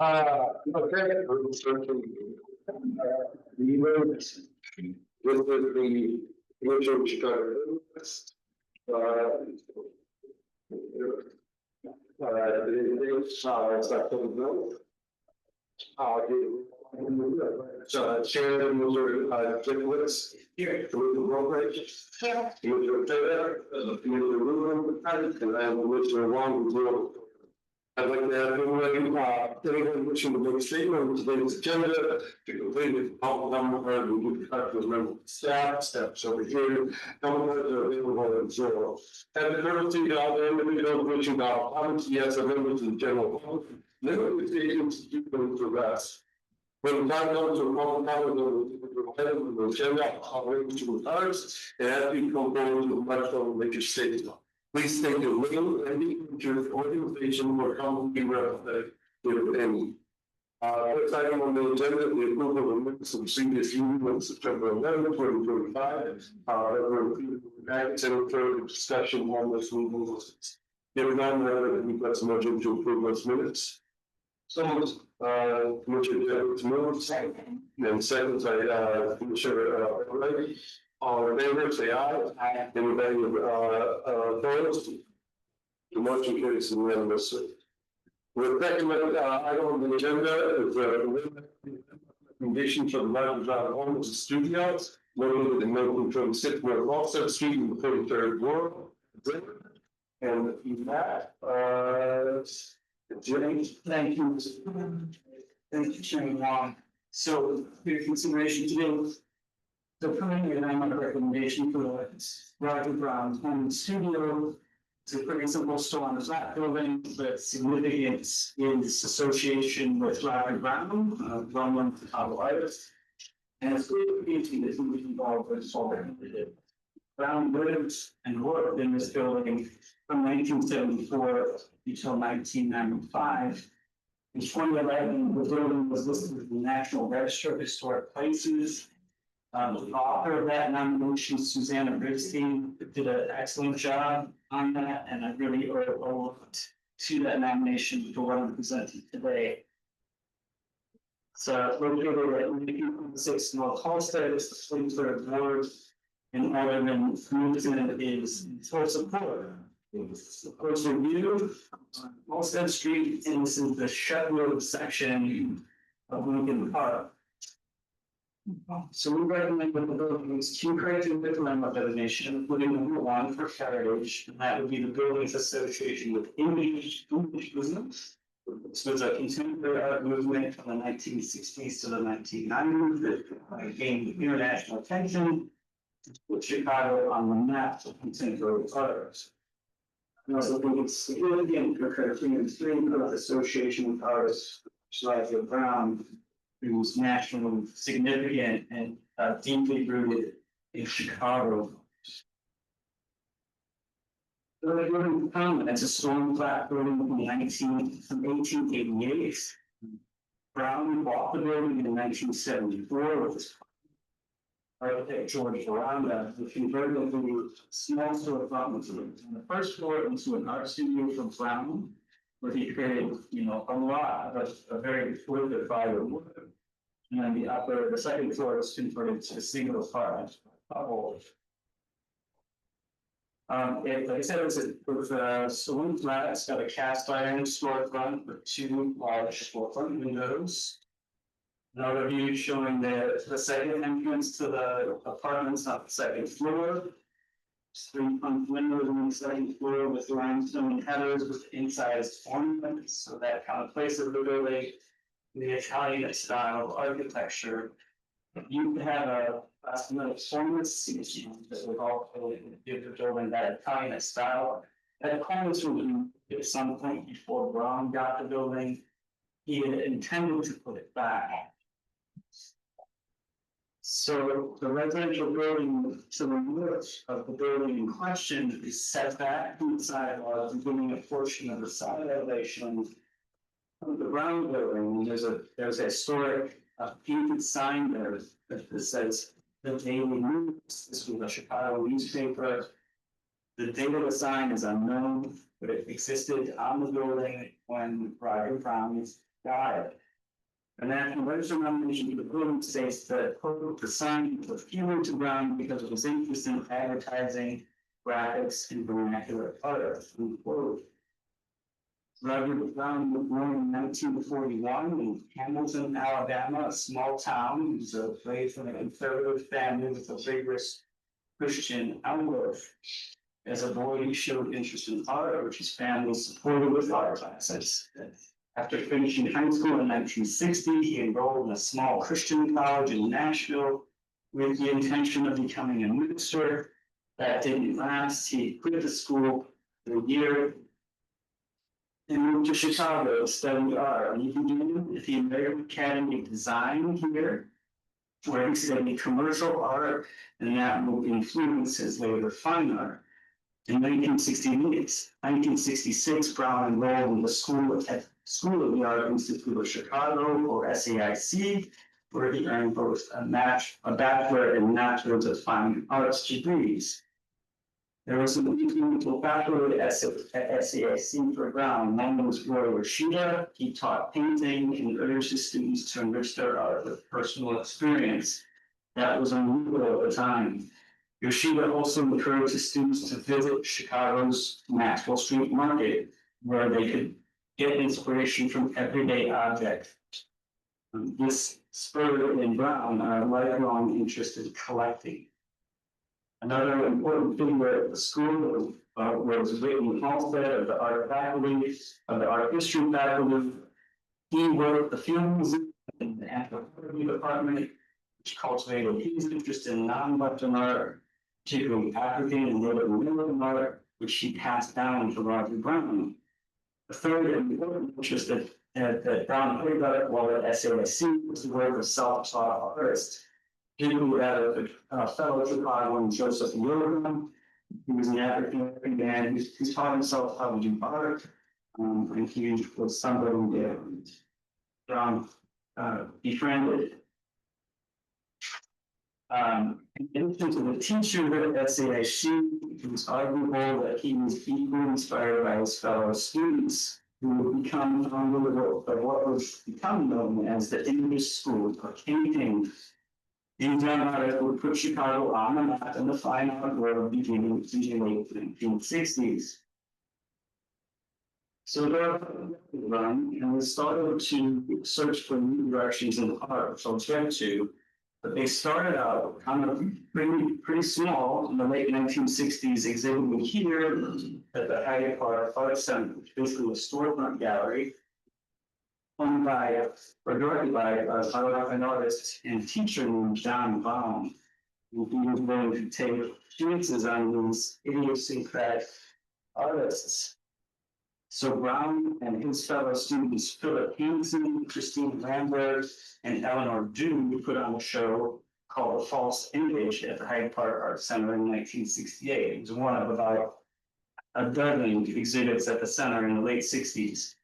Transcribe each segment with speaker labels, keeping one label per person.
Speaker 1: Okay, we're starting. The road, this is the commercial Chicago. It's not public note. Sharon Miller, Jacobs, here, Commissioner Robles. Here. Commissioner Taylor, Commissioner Rubin, and I am Commissioner Wong. I'd like to have anyone wishing to make a statement on today's agenda to complete it. All number we do cut with member staff, steps over here. Numbers are available in zero. And the courtesy to all the individuals wishing to comments, yes, are members of the general public. Negotiations do for rest. When time comes to public comment on the agenda, I'll bring to others and have you come forward to the microphone and make your statement. Please state your name and the organization or company representative, if any. First item on the agenda, the approval of the minutes of previous meeting on September 11, 2025. Back to further discussion on this meeting. Given that, we've got some motion to approve those minutes. So, Commissioner Jacobs moves, and seconds by Commissioner Wright. All in favor, say aye. Aye. Anybody opposed? The motion carries unanimously. The second item on the agenda is recommendation for the Michael John Homes Studios located in 1926 North Offset Street in the 33rd ward. And that,
Speaker 2: James, thank you. Thank you, Chairman Wong. So, for your consideration today, the preliminary and recommendation for the Roger Brown Home Studio. It's a pretty simple store on the flat building, but significance in this association with Roger Brown, Longland, Colorado. And it's really easy that he was involved with solar. Brown lived and worked in this building from 1974 until 1995. In 2011, the building was listed in the National Register of Historic Places. The author of that nomination, Susanna Bridstein, did an excellent job on that, and I really owe a lot to that nomination for what I'm presenting today. So located at 6 North Halsted, it's the 23rd ward, and Alderman Newton is in full support. Of course, review Halsted Street, and this is the Shut Road section of Lincoln Park. So we recommend that the building is two criteria with landmark designation, including number one for heritage, and that would be the building's association with English business. So it's a contemporary art movement from the 1960s to the 1990s that gained international attention, with Chicago on the map of contemporary art. And also think it's significant for criteria three for association with artists like Brown, who's nationally significant and deeply rooted in Chicago. It's a stone flat building from 1888. Brown bought the building in 1974 with his architect George Veranda, who converted it into a small storefront on the first floor into an art studio for Brown, where he created, a lot of a very prolific firewood. And then the second floor is converted to a single apartment. Like I said, it's a saloon flat. It's got a cast iron storefront with two large storefront windows. Another view showing the second entrance to the apartments on the second floor. Three front windows on the second floor with limestone headers with incised ornaments. So that kind of places the building in the Italian style architecture. You can have a performance that would also give the building that Italian style. That cornice was at some point before Brown got the building. He had intended to put it back. So the residential building to the north of the building in question is set back from the sidewalk, including a portion of the side elevation of the Brown building. There's a historic painted sign there that says the Daily News. This was a Chicago newspaper. The date of the sign is unknown, but it existed on the building when Roger Brown died. The National Register nomination for the building states that quote, the sign was fuel to Brown because of his interest in advertising, graphics, and vernacular art. Unquote. Robert Brown was born in 1941 in Hamilton, Alabama, a small town. He was raised in a conservative family with a vigorous Christian outlook. As a boy, he showed interest in art, which his family supported with art classes. After finishing high school in 1960, he enrolled in a small Christian college in Nashville with the intention of becoming a minister. That didn't last. He quit the school for a year and moved to Chicago to study art. And he began at the American Academy of Design here, where he studied commercial art, and that will influence his later fine art. In 1966, Brown enrolled in the School of the Art Institute of Chicago, or SAIC, where he earned both a Bachelor and Master's of Fine Arts degrees. There was an influential faculty at SAIC for Brown. One was Roy Rashida. He taught painting and urged his students to enrich their art with personal experience. That was unusual at the time. Yoshida also encouraged his students to visit Chicago's Maxwell Street Market, where they could get inspiration from everyday objects. This spurred in Brown a lifelong interest in collecting. Another important figure at the school was Whitney Halstead of the art faculty, of the art history faculty. He worked the film museum in the anthropology department, which cultivated his interest in non-Western art, particularly African and Native American art, which he passed down to Roger Brown. The third important interest that Brown played about while at SAIC was the work of self-taught artists. Particularly that of fellow Chicagoan Joseph Yoram. He was an African-American man who taught himself how to do art, and he was somebody that Brown befriended. In addition to the teacher at SAIC, it was arguable that he was equally inspired by his fellow students who would become founder of what was become known as the English School of Painting. These young artists would put Chicago on the map in the fine art world beginning in the late 1960s. So they run and they started to search for new directions in art, which I'll get to. But they started out kind of pretty small in the late 1960s, exhibiting here at the Hyde Park Art Center, which basically was a storefront gallery owned by or directed by an artist and teacher named John Baum, who was willing to take chances on these idiosyncratic artists. So Brown and his fellow students, Philip Hansen, Christine Lambert, and Eleanor Dew put on a show called A False Image at the Hyde Park Art Center in 1968. It was one of about a dozen exhibits at the center in the late 60s.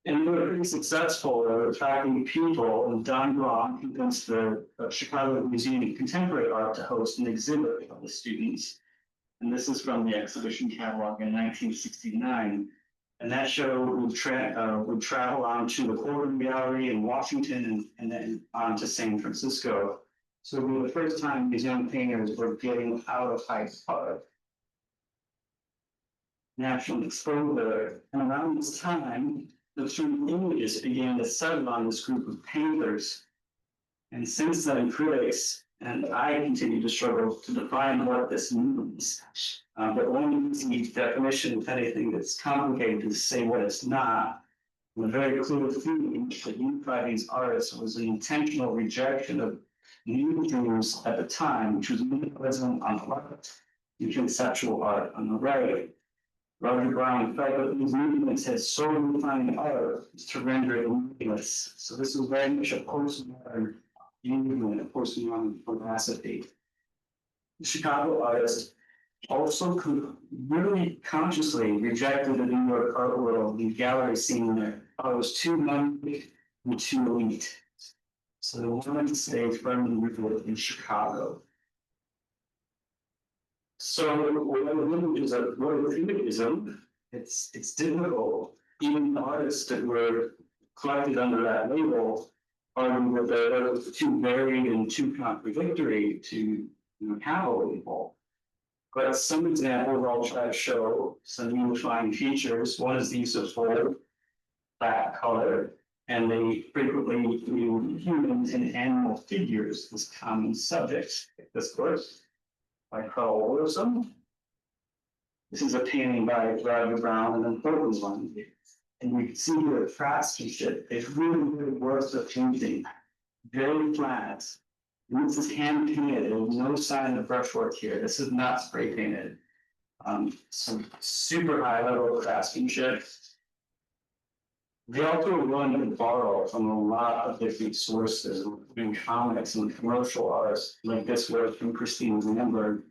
Speaker 2: And they were pretty successful at attracting people, and Don Braun convinced the Chicago Museum of Contemporary Art to host an exhibit of the students. And this is from the exhibition catalog in 1969. And that show would travel on to the Corbin Gallery in Washington and then on to San Francisco. So it was the first time these young painters were getting out of Hyde Park. National exposure. And around this time, the term images began to settle on this group of painters. And since then, critics and I continue to struggle to define what this means. But one easy definition, if anything, that's complicated to say what it's not. And a very clear theme that unified these artists was an intentional rejection of new themes at the time, which was minimalism on the left and conceptual art on the right. Roger Brown felt that these movements had so refined art as to render it meaningless. So this was very much a postmodern movement, a postmodern philosophy. The Chicago artists also really consciously rejected the New York art world, the gallery scene there. It was too money and too elite. So they wanted to stay firmly rooted in Chicago. So what is imagism? It's difficult. Even the artists that were collected under that label argue that they're too varied and too contradictory to have a label. But some examples I'll try to show some unifying features. One is the use of bold, black color, and they frequently include humans and animal figures as common subjects. This course by Carl Wilson. This is a painting by Roger Brown, an important one. And you can see here the craftsmanship. It's really good works of painting, very flat. And this is hand painted. There's no sign of brushwork here. This is not spray painted. Some super high level of craftsmanship. They also run and borrow from a lot of different sources, including comics and commercial arts, like this work from Christine Lambert.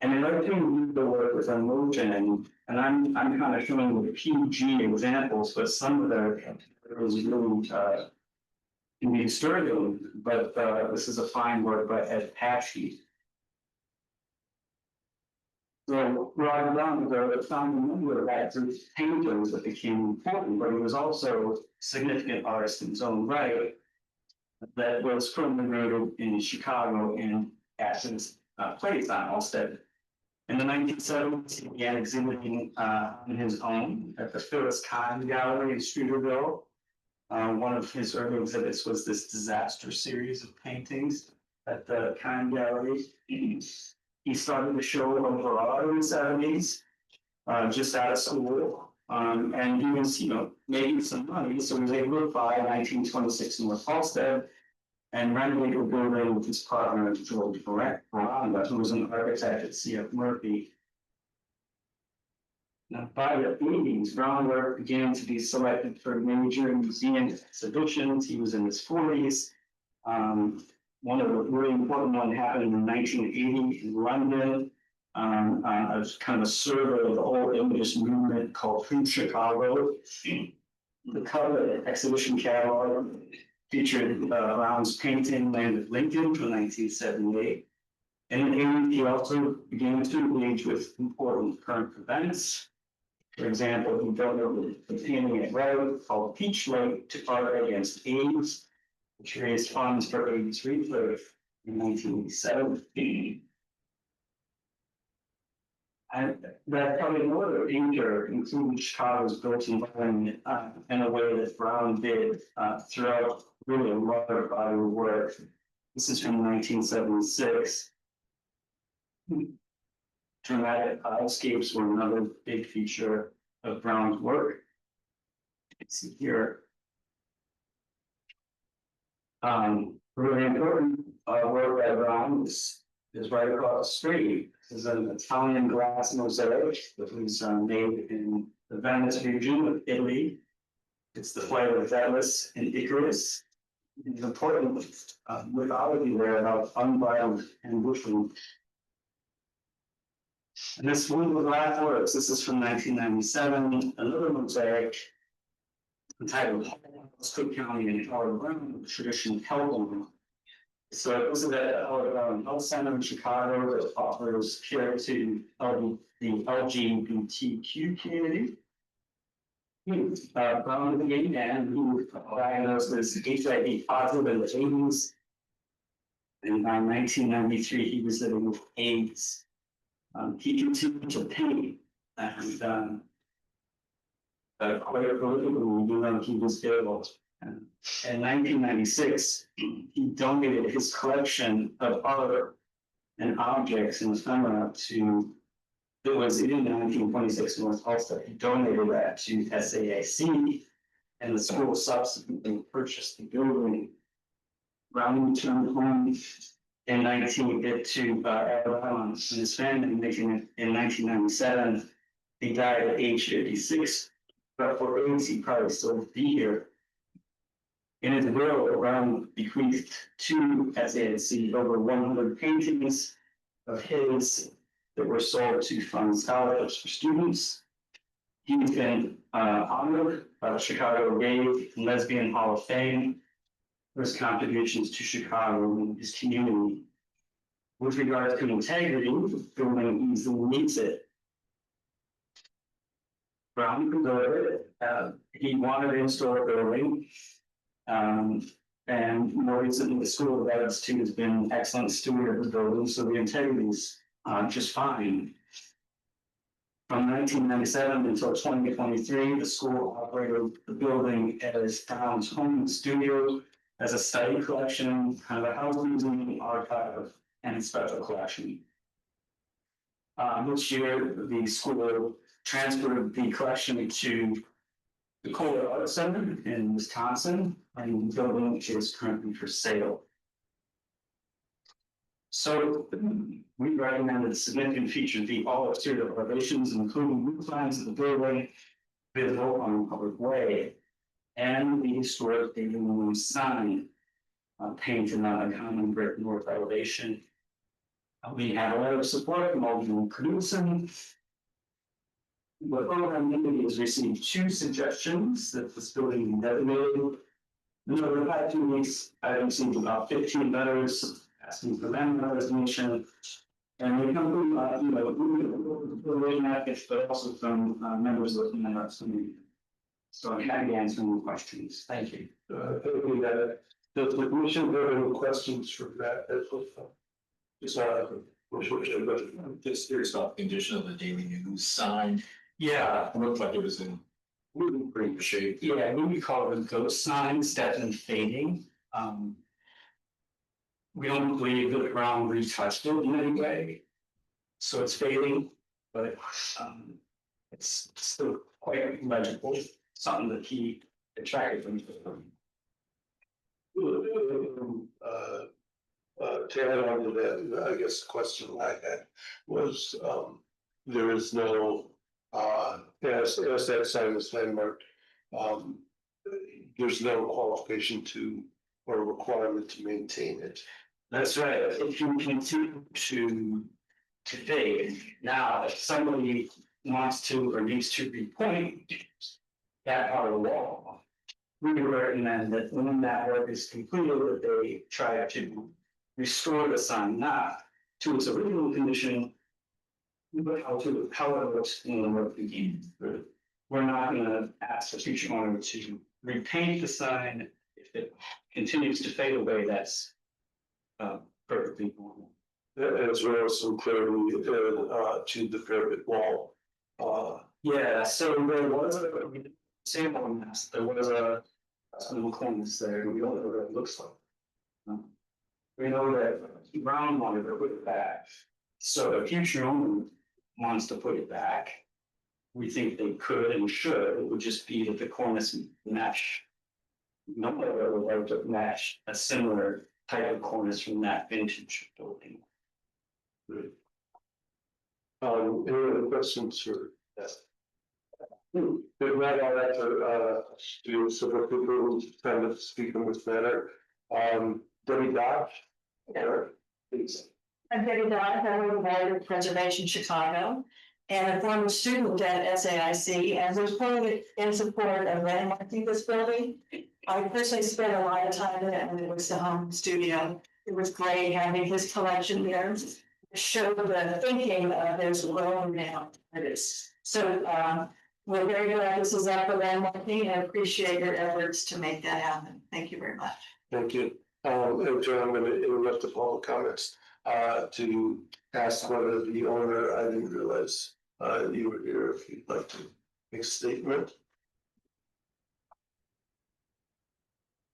Speaker 2: And I like to read the work with emotion, and I'm kind of showing the PG examples, but some of them really can be disturbing. But this is a fine work by Ed Patchy. So Roger Brown found a number of actors, painters that became important, but he was also a significant artist in his own right that was permanently in Chicago and at his place on Halsted. In the 1970s, he began exhibiting on his own at the Phyllis Cotton Gallery in Streeterville. One of his early exhibits was this disaster series of paintings at the Cotton Gallery. He started the show abroad in the 70s, just out of school. And he was, making some money, so he was able to buy 1926 North Halsted and renovate a building with his partner, George Veranda, who was an architect at C.F. Murphy. Now, by the 80s, Brown work began to be selected for major museum exhibitions. He was in his 40s. One of the really important ones happened in 1980 in London. As kind of a survey of the whole Imagist movement called Free Chicago. The cover exhibition catalog featured Brown's painting Land of Lincoln from 1978. And in the 80s, he also began to engage with important current events. For example, he donated a painting at Red called Peach Lake to Art Against AIDS, which raised funds for AIDS relief in 1987. And that probably another painter included Chicago's built environment in a way that Brown did throughout really a large body of work. This is from 1976. Dramatic landscapes were another big feature of Brown's work. You can see here. Really important work by Brown is right across the street. This is an Italian glass mosaic that was made in the Venice region of Italy. It's the flight of Atlas and Icarus. It's important mythology there about unbridled ambition. And this one of the last works, this is from 1997, another mosaic entitled Cook County and Howard Brown, the tradition of Hellbound. So this is at Howard Brown Health Center in Chicago that offers care to the LGBTQ community. Brown is a gay man who was diagnosed as HIV positive in the 80s. And by 1993, he was living with AIDS. He continued to paint and quite politically, he was ill. And in 1996, he donated his collection of art and objects and ephemera to, it was in 1926 North Halsted. He donated that to SAIC, and the school subsequently purchased the building. Brown returned home in Alabama and his family, making it in 1997. He died at age 56, but for AIDS, he probably still would be here. In his will, Brown bequeathed to SAIC over 100 paintings of his that were sold to fund scholarships for students. He's been honored by the Chicago Gay and Lesbian Hall of Fame for his contributions to Chicago and his community. With regards to integrity, the building easily meets it. Brown preserved it He wanted to install a building. And more recently, the School of Institute has been an excellent steward of the building, so the integrity is just fine. From 1997 until 2023, the school operated the building as Brown's home and studio, as a study collection, kind of a house museum, archive, and special collection. This year, the school transferred the collection to the Kohler Art Center in Wisconsin, and the building is currently for sale. So we recommend that significant features be all exterior elevations, including roof lines of the building, visible on a public way, and the historic daily room sign painted on a common brick north elevation. We have a letter of support from Alderman Knudsen. The program committee has received 2 suggestions that this building be designated. Over the past 2 weeks, I've received about 15 letters asking for land designation. And we come from, but also from members of the community. So I'm happy to answer any questions. Thank you.
Speaker 1: Thank you. Does the commission have any questions for that?
Speaker 3: Just curious about the condition of the Daily News sign.
Speaker 2: Yeah,
Speaker 3: It looked like it was in pretty good shape.
Speaker 2: yeah, we call it a ghost sign, it's definitely fading. We don't believe that Brown retouched it in any way. So it's fading, but it's still quite legible, something that he attracted from.
Speaker 1: To add on to that, I guess the question I had was, there is no, as that sign is landmarked, there's no qualification to, or requirement to maintain it.
Speaker 2: That's right, if you continue to fade, now if somebody wants to or needs to repoint that part of the wall, we recommend that when that work is completed, that they try to restore the sign not to its original condition, but how it looks when the work begins. We're not going to ask the future owner to repaint the sign. If it continues to fade away, that's perfectly normal.
Speaker 1: As well as some clarity to the parapet wall.
Speaker 2: Yeah, so there was a sample mass, there was a little cornice there, we don't know what it looks like. We know that Brown wanted to put it back, so if future owner wants to put it back, we think they could and should. It would just be that the cornice match. Nobody would like to match a similar type of cornice from that vintage building.
Speaker 1: Any other questions for that? If not, I'd like to do several people kind of speak in this manner. Debbie Dodge. Please.
Speaker 4: I'm Debbie Dodd, member of the Board of Preservation Chicago, and a former student at SAIC, and was voted in support of landmarking this building. I personally spent a lot of time in it, and it was the home studio. It was great having his collection there. It showed the thinking of his world now. It is. So we're very glad this is up for landmarking and appreciate your efforts to make that happen. Thank you very much.
Speaker 1: Thank you. And John, I'm going to interrupt the public comments to ask whether the owner, I didn't realize you were here, if you'd like to make a statement.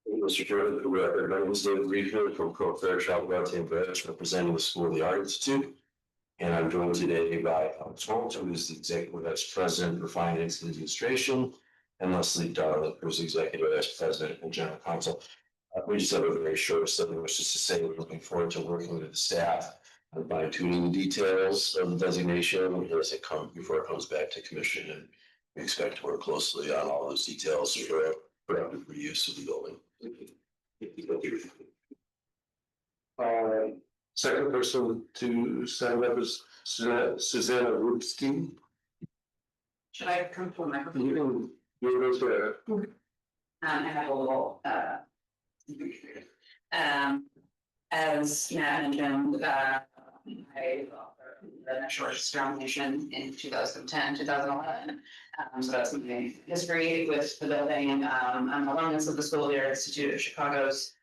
Speaker 5: Mr. Chairman, the record, my name is David Greenfield from Crow Fairchild Mountain Branch, representing the School of the Art Institute. And I'm joined today by Alex Holmes, who is the Executive Vice President for Finance and Administration, and Leslie Darling, who's the Executive Vice President and General Counsel. We just have a very short statement, which is to say we're looking forward to working with the staff on fine-tuning the details of the designation as it comes before it comes back to commission, and we expect to work closely on all those details for productive reuse of the building.
Speaker 1: Second person to stand up is Susanna Rubstein.
Speaker 6: Should I come to a microphone?
Speaker 1: You're there.
Speaker 6: I have a little, as Matt mentioned, I the national examination in 2010, 2011. So that's my history with the building. I'm alumnus of the School of the Art Institute of Chicago's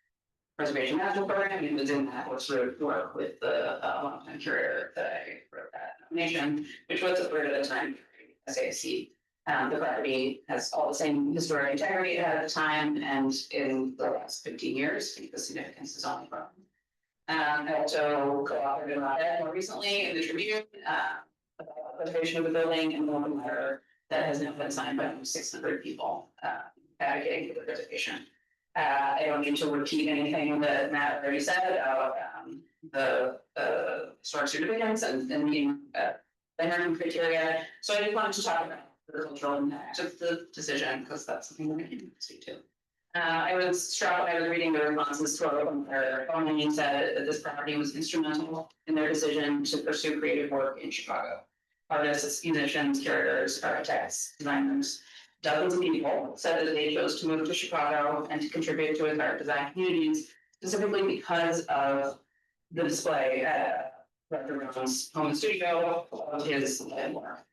Speaker 6: Preservation National Program, and was in that was sort of work with the longtime curator that I wrote that nomination, which was supported at the time, SAIC. The property has all the same historic integrity at the time and in the last 15 years, I think the significance is only grown. I also co-authored an op-ed more recently in the Tribune, about preservation of the building and one letter that has now been signed by 600 people, advocating for the preservation. I don't need to repeat anything that Matt already said about, the historic significance and meeting, the Herman criteria. So I just wanted to talk about the cultural impact of the decision, because that's something that I can speak to. I was struck when I was reading the responses to our opponent said that this property was instrumental in their decision to pursue creative work in Chicago. Artists, musicians, curators, architects, designers, dozens of people said that they chose to move to Chicago and to contribute to its art design communities, specifically because of the display at Dr. Brown's home and studio of his work.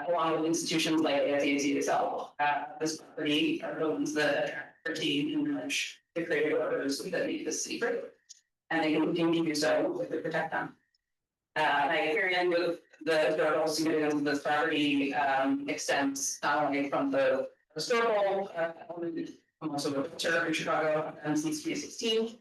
Speaker 6: Along with institutions like ASAC itself, this property are the ones that attract their team and enrich the creative workers that need the city free. And they can continue to do so if we protect them. My experience with the historical significance of this property extends not only from the historical element, but also the culture in Chicago since 2016.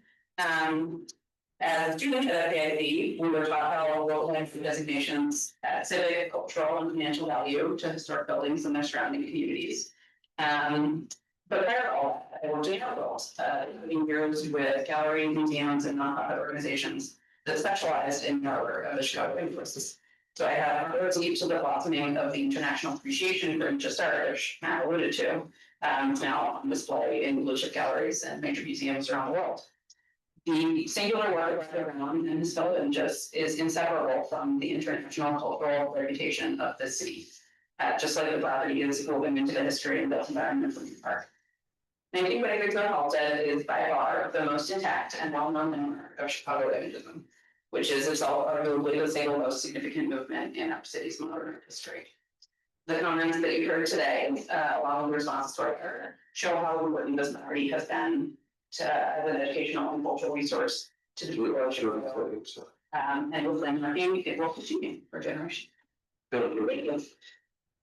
Speaker 6: As a student at FAID, we were taught how local entry designations add civic, cultural, and financial value to historic buildings and their surrounding communities. But prior to all that, I worked in art world, including years with galleries, museums, and nonprofit organizations that specialized in the artwork of the Chicago influences. So I have a deep to the blossoming of the international appreciation for just art, which Matt alluded to, now on display in blue chip galleries and major museums around the world. The singular work of Brown and his fellow just is inseparable from the international cultural reputation of the city, just like the property is woven into the history and built environment of the park. Naming Whitaker Halstead is by far the most intact and well-known landmark of Chicago imagism, which is itself arguably the single most significant movement in our city's modern history. The comments that you heard today, along with responses to our prayer, show how important this property has been as an educational and cultural resource to the people of Chicago. And with landmarking, it will continue for generations.
Speaker 1: Thank you.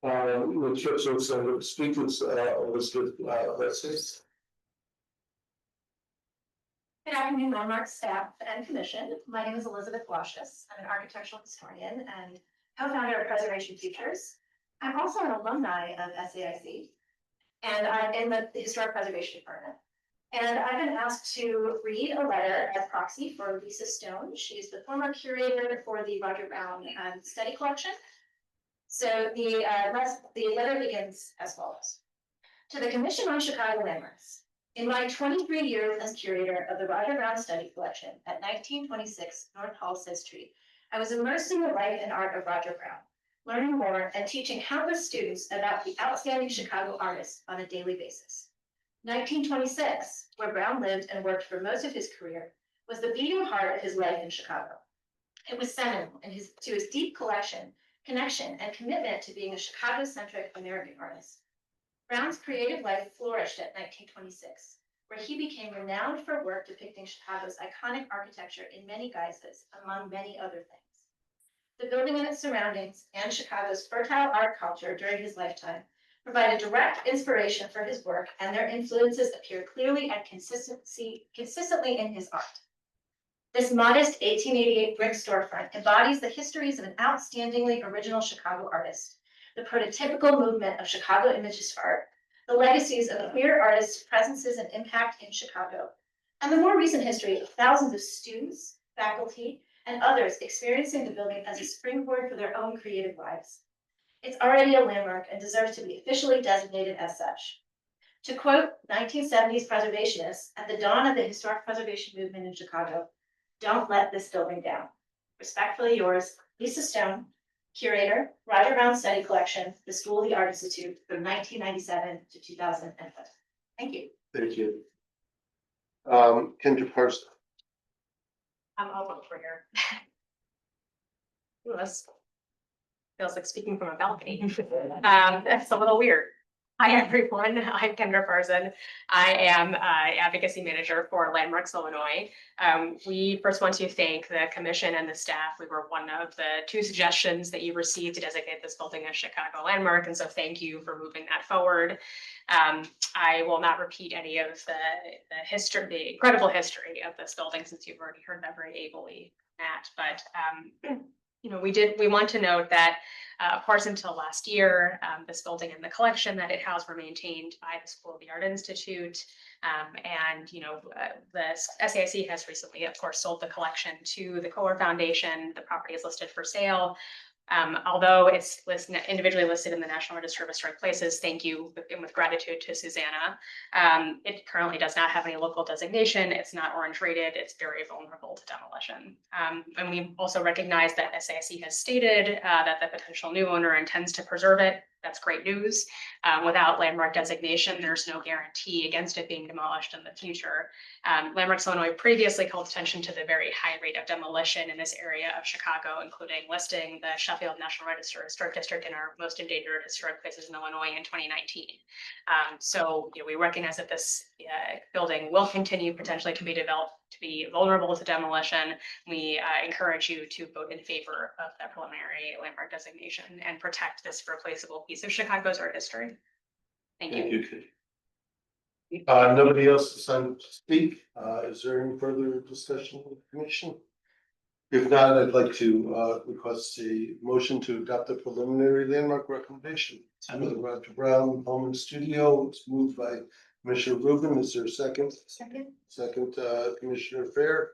Speaker 1: So speakers, Elizabeth, let's see.
Speaker 7: Good afternoon, Landmark staff and commission. My name is Elizabeth Washus. I'm an architectural historian and co-founder of Preservation Futures. I'm also an alumni of SAIC, and I'm in the Historic Preservation Department. And I've been asked to read a letter as proxy for Lisa Stone. She's the former curator for the Roger Brown study collection. So the letter begins as follows. To the Commission on Chicago Landmarks. In my 23 years as curator of the Roger Brown study collection at 1926 North Halstead Street, I was immersed in the life and art of Roger Brown, learning more and teaching countless students about the outstanding Chicago artist on a daily basis. 1926, where Brown lived and worked for most of his career, was the beating heart of his life in Chicago. It was seminal to his deep connection, and commitment to being a Chicago-centric American artist. Brown's creative life flourished at 1926, where he became renowned for work depicting Chicago's iconic architecture in many guises, among many other things. The building and its surroundings, and Chicago's fertile art culture during his lifetime, provided direct inspiration for his work, and their influences appear clearly and consistently in his art. This modest 1888 brick storefront embodies the histories of an outstandingly original Chicago artist, the prototypical movement of Chicago Imagist art, the legacies of queer artists' presences and impact in Chicago, and the more recent history of thousands of students, faculty, and others experiencing the building as a springboard for their own creative lives. It's already a landmark and deserves to be officially designated as such. To quote 1970s preservationists at the dawn of the historic preservation movement in Chicago, "Don't let this building down." Respectfully yours, Lisa Stone, curator, Roger Brown Study Collection, the School of the Art Institute from 1997 to 2005. Thank you.
Speaker 1: Thank you. Kendra Parsons.
Speaker 7: I'm over here.
Speaker 8: This feels like speaking from a balcony. It's a little weird. Hi, everyone. I'm Kendra Parson. I am advocacy manager for Landmarks Illinois. We first want to thank the commission and the staff. We were one of the 2 suggestions that you received to designate this building as Chicago Landmark, and so thank you for moving that forward. I will not repeat any of the history, the incredible history of this building, since you've already heard that very ably, Matt. But you know, we want to note that of course, until last year, this building and the collection that it housed were maintained by the School of the Art Institute. And, you know, the SAIC has recently, of course, sold the collection to the Kohler Foundation. The property is listed for sale. Although it's individually listed in the National Register of Historic Places, thank you, and with gratitude to Susanna. It currently does not have any local designation. It's not orange rated. It's very vulnerable to demolition. And we also recognize that SAIC has stated that the potential new owner intends to preserve it. That's great news. Without landmark designation, there's no guarantee against it being demolished in the future. Landmarks Illinois previously called attention to the very high rate of demolition in this area of Chicago, including listing the Sheffield National Register Historic District in our most endangered historic places in Illinois in 2019. So you know, we recognize that this building will continue potentially to be developed to be vulnerable to demolition. We encourage you to vote in favor of that preliminary landmark designation and protect this irreplaceable piece of Chicago's art history. Thank you.
Speaker 1: Nobody else is signed to speak. Is there any further discussion with the commission? If not, I'd like to request a motion to adopt the preliminary landmark recommendation. Roger Brown, Pullman Studio. It's moved by Commissioner Rubin. Is there a second? Second, Commissioner Fair.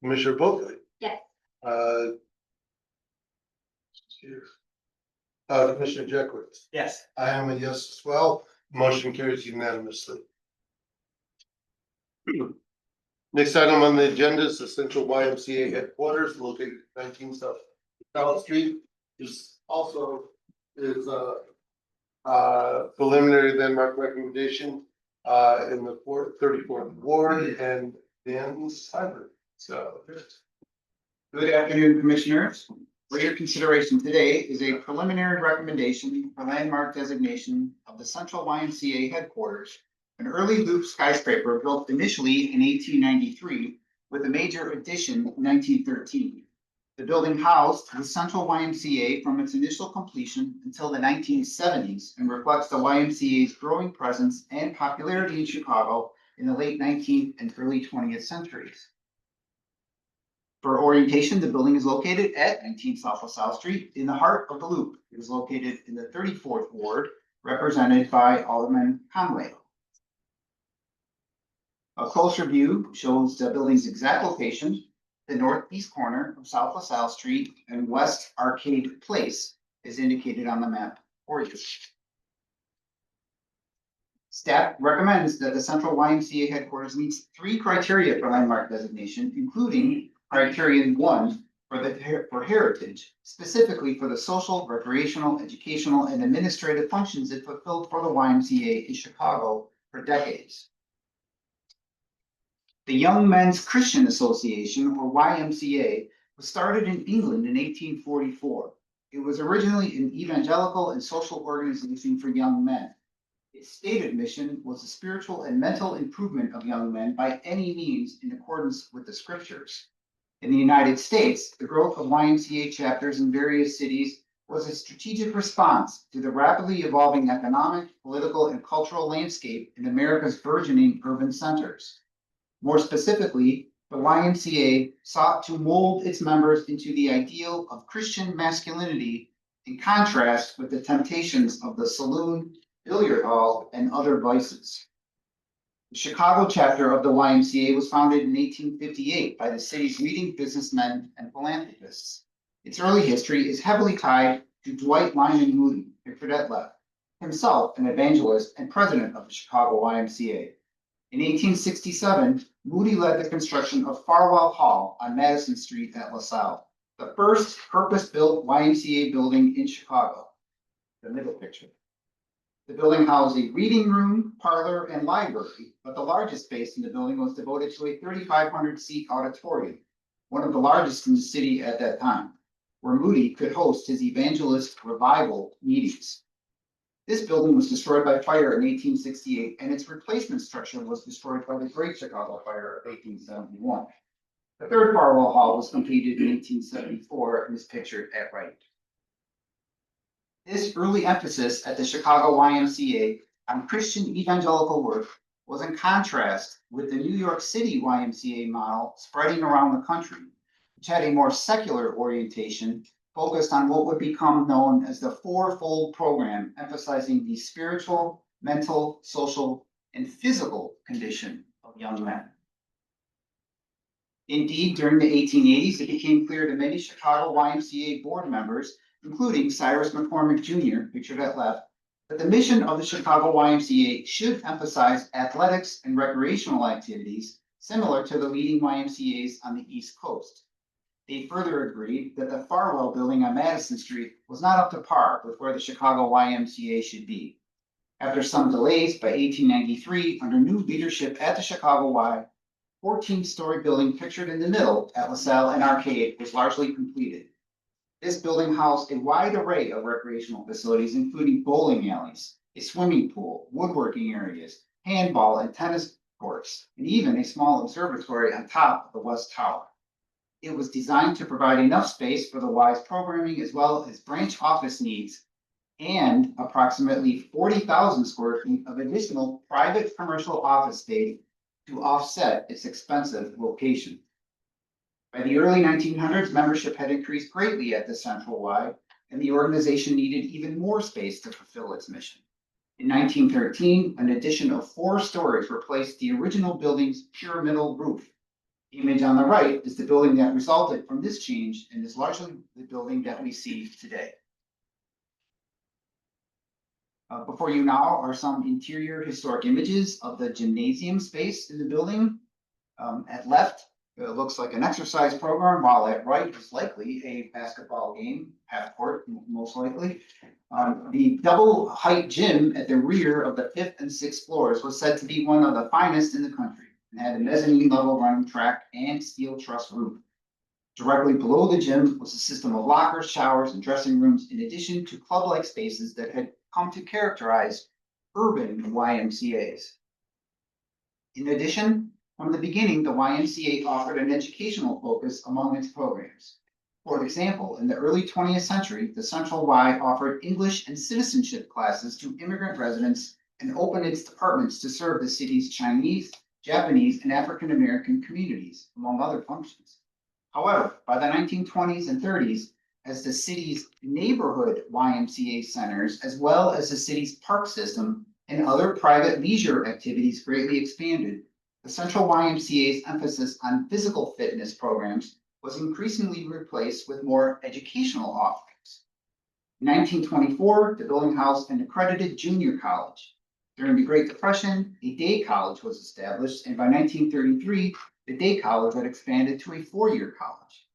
Speaker 1: Commissioner Boakley.
Speaker 7: Yes.
Speaker 1: Commissioner Jackwitz.
Speaker 2: Yes.
Speaker 1: I am a yes as well. Motion carries unanimously. Next item on the agenda is the Central YMCA headquarters located at 19 South Street. Is also preliminary landmark recommendation in the 34th Ward and Dan's Hybrid. So.
Speaker 9: Good afternoon, Commissioners. For your consideration today is a preliminary recommendation for landmark designation of the Central YMCA headquarters, an early loop skyscraper built initially in 1893 with a major addition in 1913. The building housed the Central YMCA from its initial completion until the 1970s and reflects the YMCA's growing presence and popularity in Chicago in the late 19th and early 20th centuries. For orientation, the building is located at 19 South LaSalle Street in the heart of the loop. It is located in the 34th Ward, represented by Alderman Conway. A closer view shows the building's exact location, the northeast corner of South LaSalle Street and West Arcade Place is indicated on the map for you. Staff recommends that the Central YMCA headquarters meets 3 criteria for landmark designation, including criterion 1 for heritage, specifically for the social, recreational, educational, and administrative functions it fulfilled for the YMCA in Chicago for decades. The Young Men's Christian Association, or YMCA, was started in England in 1844. It was originally an evangelical and social organization for young men. Its stated mission was the spiritual and mental improvement of young men by any means in accordance with the scriptures. In the United States, the growth of YMCA chapters in various cities was a strategic response to the rapidly evolving economic, political, and cultural landscape in America's burgeoning urban centers. More specifically, the YMCA sought to mold its members into the ideal of Christian masculinity in contrast with the temptations of the saloon, billiard hall, and other vices. The Chicago chapter of the YMCA was founded in 1858 by the city's leading businessmen and philanthropists. Its early history is heavily tied to Dwight Lyman Moody, a cadet left, himself an evangelist and president of the Chicago YMCA. In 1867, Moody led the construction of Farwell Hall on Madison Street at LaSalle, the first purpose-built YMCA building in Chicago. The middle picture. The building housed a reading room, parlor, and library, but the largest space in the building was devoted to a 3,500-seat auditorium. one of the largest in the city at that time, where Moody could host his evangelist revival meetings. This building was destroyed by fire in 1868, and its replacement structure was destroyed by the Great Chicago Fire of 1871. The third Farwell Hall was completed in 1874 and is pictured at right. This early emphasis at the Chicago YMCA on Christian evangelical work was in contrast with the New York City YMCA model spreading around the country, which had a more secular orientation focused on what would become known as the fourfold program, emphasizing the spiritual, mental, social, and physical condition of young men. Indeed, during the 1880s, it became clear to many Chicago YMCA board members, including Cyrus McCormick Jr., pictured at left, that the mission of the Chicago YMCA should emphasize athletics and recreational activities similar to the leading YMCAs on the East Coast. They further agreed that the Farwell building on Madison Street was not up to par with where the Chicago YMCA should be. After some delays, by 1893, under new leadership at the Chicago Y, 14-story building pictured in the middle at LaSalle and Arcade was largely completed. This building housed a wide array of recreational facilities, including bowling alleys, a swimming pool, woodworking areas, handball and tennis courts, and even a small observatory on top of the West Tower. It was designed to provide enough space for the Y's programming as well as branch office needs and approximately 40,000 square feet of additional private commercial office space to offset its expensive location. By the early 1900s, membership had increased greatly at the Central Y, and the organization needed even more space to fulfill its mission. In 1913, an addition of 4 stories replaced the original building's pyramidal roof. The image on the right is the building that resulted from this change and is largely the building that we see today. Before you now are some interior historic images of the gymnasium space in the building. At left, it looks like an exercise program, while at right is likely a basketball game, half court, most likely. The double height gym at the rear of the 5th and 6th floors was said to be one of the finest in the country and had a mezzanine level running track and steel truss roof. Directly below the gym was a system of lockers, showers, and dressing rooms, in addition to club-like spaces that had come to characterize urban YMCAs. In addition, from the beginning, the YMCA offered an educational focus among its programs. For example, in the early 20th century, the Central Y offered English and citizenship classes to immigrant residents and opened its departments to serve the city's Chinese, Japanese, and African American communities, among other functions. However, by the 1920s and 30s, as the city's neighborhood YMCA centers, as well as the city's park system and other private leisure activities greatly expanded, the Central YMCA's emphasis on physical fitness programs was increasingly replaced with more educational offerings. In 1924, the building housed an accredited junior college. During the Great Depression, a day college was established, and by 1933, the day college had expanded to a 4-year college.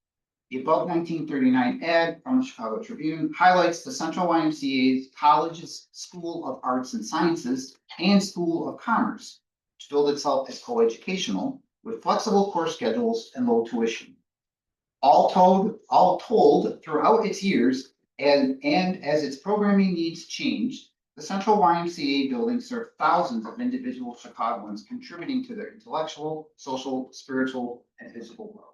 Speaker 9: The above 1939 ad from the Chicago Tribune highlights the Central YMCA's college's School of Arts and Sciences and School of Commerce, which billed itself as coeducational with flexible course schedules and low tuition. All told, throughout its years, and as its programming needs changed, the Central YMCA building served thousands of individual Chicagoans, contributing to their intellectual, social, spiritual, and physical growth.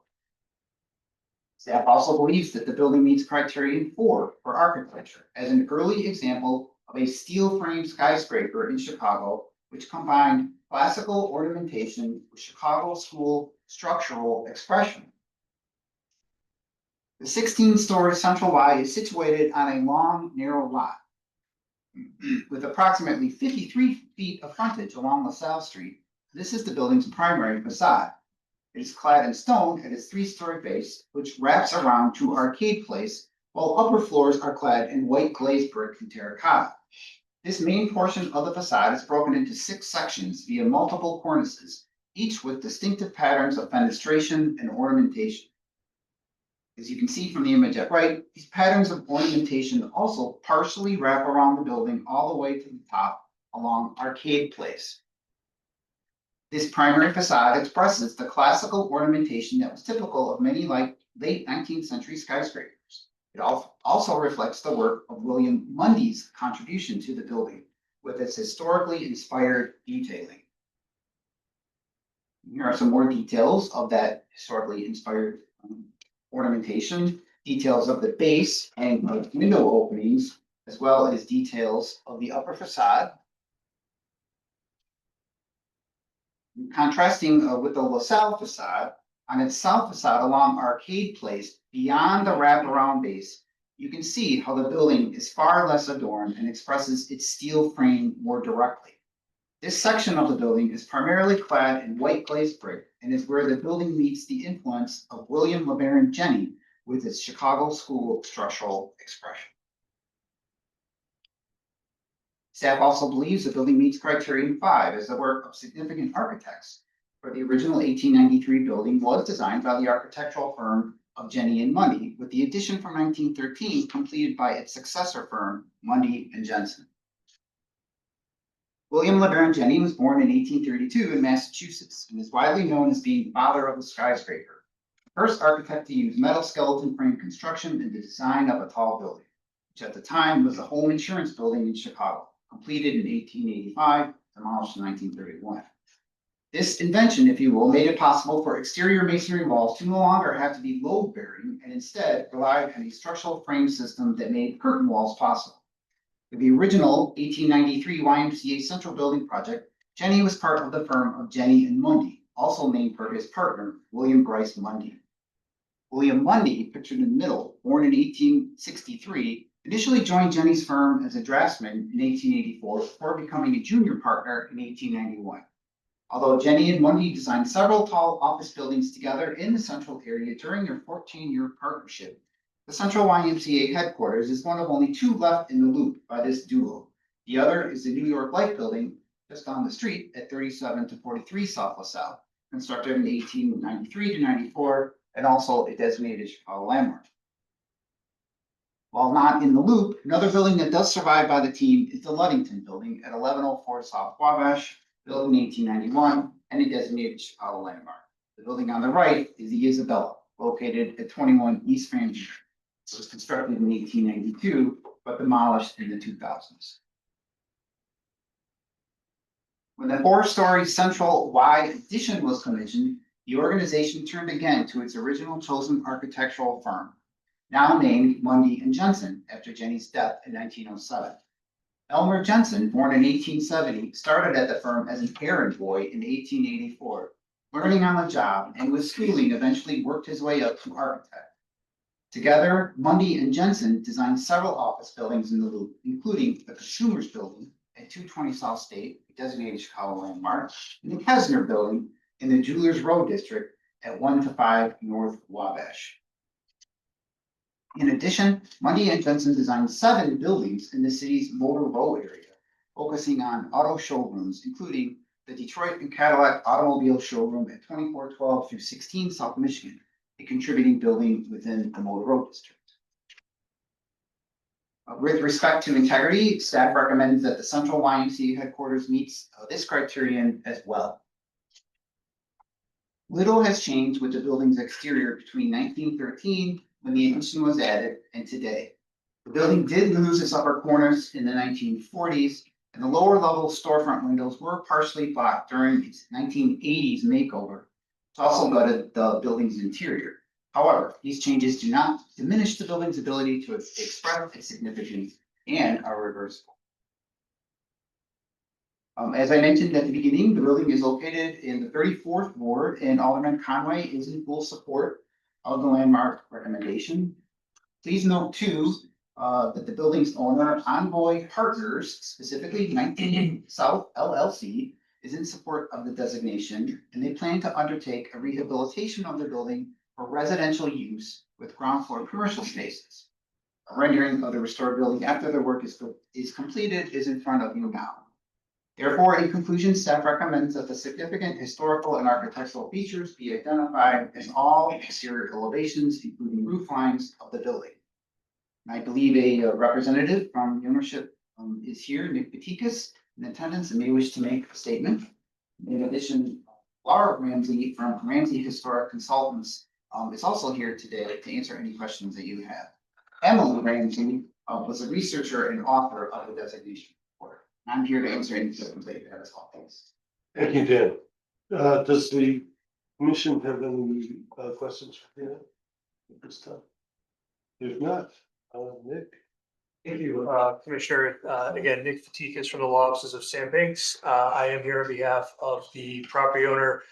Speaker 9: Staff also believes that the building meets criterion 4 for architecture as an early example of a steel frame skyscraper in Chicago, which combined classical ornamentation with Chicago school structural expression. The 16-story Central Y is situated on a long, narrow lot with approximately 53 feet of frontage along LaSalle Street. This is the building's primary facade. It is clad in stone at its 3-story base, which wraps around to Arcade Place, while upper floors are clad in white glazed brick and terracotta. This main portion of the facade is broken into 6 sections via multiple cornices, each with distinctive patterns of fenestration and ornamentation. As you can see from the image at right, these patterns of ornamentation also partially wrap around the building all the way to the top along Arcade Place. This primary facade expresses the classical ornamentation that was typical of many like late 19th century skyscrapers. It also reflects the work of William Mundy's contribution to the building with its historically inspired detailing. Here are some more details of that historically inspired ornamentation, details of the base and of window openings, as well as details of the upper facade. Contrasting with the LaSalle facade, on its south facade along Arcade Place, beyond the wraparound base, you can see how the building is far less adorned and expresses its steel frame more directly. This section of the building is primarily clad in white glazed brick and is where the building meets the influence of William LeBaron Jenney with its Chicago School structural expression. Staff also believes the building meets criterion 5 as the work of significant architects, for the original 1893 building was designed by the architectural firm of Jenney and Mundy, with the addition from 1913 completed by its successor firm, Mundy and Jensen. William LeBaron Jenney was born in 1832 in Massachusetts and is widely known as being the father of the skyscraper, the first architect to use metal skeleton frame construction in the design of a tall building, which at the time was the home insurance building in Chicago, completed in 1885, demolished in 1931. This invention, if you will, made it possible for exterior masonry walls to no longer have to be load-bearing and instead relied on a structural frame system that made curtain walls possible. For the original 1893 YMCA Central Building project, Jenney was part of the firm of Jenney and Mundy, also named for his partner, William Bryce Mundy. William Mundy, pictured in the middle, born in 1863, initially joined Jenney's firm as a draftsman in 1884 before becoming a junior partner in 1891. Although Jenney and Mundy designed several tall office buildings together in the central area during their 14-year partnership, the Central YMCA headquarters is one of only 2 left in the loop by this duo. The other is the New York Life Building just down the street at 37 to 43 South LaSalle, constructed in 1893 to 94, and also a designated Chicago landmark. While not in the loop, another building that does survive by the team is the Ludington Building at 1104 South Wabash, built in 1891, and a designated Chicago landmark. The building on the right is the Isabella, located at 21 East Faneuil. It was constructed in 1892, but demolished in the 2000s. When the 4-story central Y addition was commissioned, the organization turned again to its original chosen architectural firm, now named Mundy and Jensen after Jenney's death in 1907. Elmer Jensen, born in 1870, started at the firm as an errand boy in 1884, learning on the job, and with schooling eventually worked his way up to architect. Together, Mundy and Jensen designed several office buildings in the loop, including the Consumers Building at 220 South State, a designated Chicago landmark, and the Kesner Building in the Jewelers Row District at 1 to 5 North Wabash. In addition, Mundy and Jensen designed 7 buildings in the city's Motor Row area, focusing on auto showrooms, including the Detroit and Cadillac Automobile Showroom at 2412 through 16 South Michigan, a contributing building within the Motor Row District. With respect to integrity, staff recommends that the Central YMCA headquarters meets this criterion as well. Little has changed with the building's exterior between 1913, when the addition was added, and today. The building did lose its upper corners in the 1940s, and the lower level storefront windows were partially blocked during its 1980s makeover. It's also gutted the building's interior. However, these changes do not diminish the building's ability to express its significance and are reversible. As I mentioned at the beginning, the building is located in the 34th Ward, and Alderman Conway is in full support of the landmark recommendation. Please note too, that the building's owner, Envoy Partners, specifically 19 South LLC, is in support of the designation, and they plan to undertake a rehabilitation of the building for residential use with ground floor commercial spaces. A rendering of the restored building after the work is completed is in front of you now. Therefore, in conclusion, staff recommends that the significant historical and architectural features be identified in all exterior elevations, including roof lines of the building. And I believe a representative from the ownership is here, Nick Batikas, in attendance, and may wish to make a statement. In addition, Laura Ramsey from Ramsey Historic Consultants is also here today to answer any questions that you have. Emily Ramsey was a researcher and author of the designation report. I'm here to answer any questions that you have as well. Thanks.
Speaker 1: Thank you, Dan. Does the commission have any questions for Dan at this time? If not, Nick?
Speaker 10: Thank you, Commissioner. Again, Nick Fatikas from the Law Offices of Sam Banks. I am here on behalf of the property owner.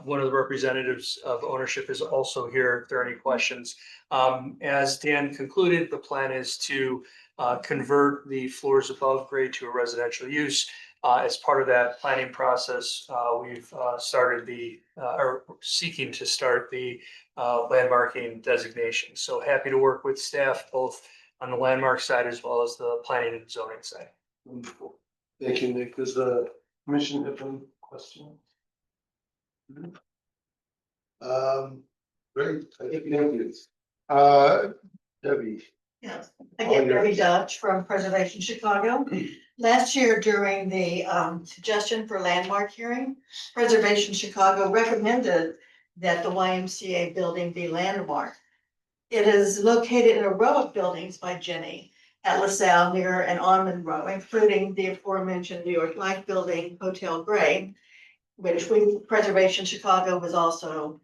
Speaker 10: One of the representatives of ownership is also here if there are any questions. As Dan concluded, the plan is to convert the floors above grade to a residential use. As part of that planning process, we've started or seeking to start the landmarking designation. So happy to work with staff both on the landmark side as well as the planning and zoning side.
Speaker 1: Wonderful. Thank you, Nick. Does the commission have any questions? Great, thank you. Debbie.
Speaker 4: Yes, again, Debbie Dutch from Preservation Chicago. Last year during the suggestion for landmark hearing, Preservation Chicago recommended that the YMCA building be landmarked. It is located in a row of buildings by Jenny at LaSalle near and on Monroe, including the aforementioned New York Life Building, Hotel Gray, which Preservation Chicago was also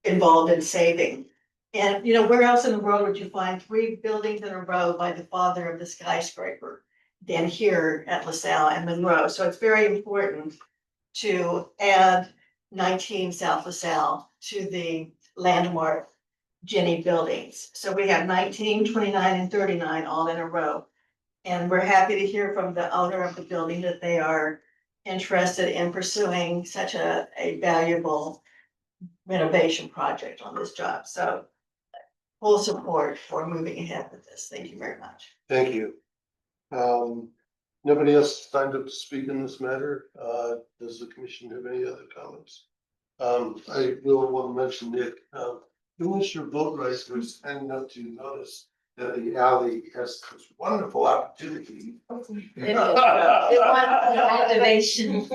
Speaker 4: involved in saving. And, you know, where else in the world would you find 3 buildings in a row by the father of the skyscraper than here at LaSalle and Monroe? So it's very important to add 19 South LaSalle to the landmark Jenny buildings. So we have 19, 29, and 39 all in a row. And we're happy to hear from the owner of the building that they are interested in pursuing such a valuable renovation project on this job. So full support for moving ahead with this. Thank you very much.
Speaker 1: Thank you. Nobody else signed up to speak in this matter. Does the commission have any other comments? I will want to mention, Nick, Commissioner Boatright was kind enough to notice that the alley has this wonderful opportunity.
Speaker 4: It activation.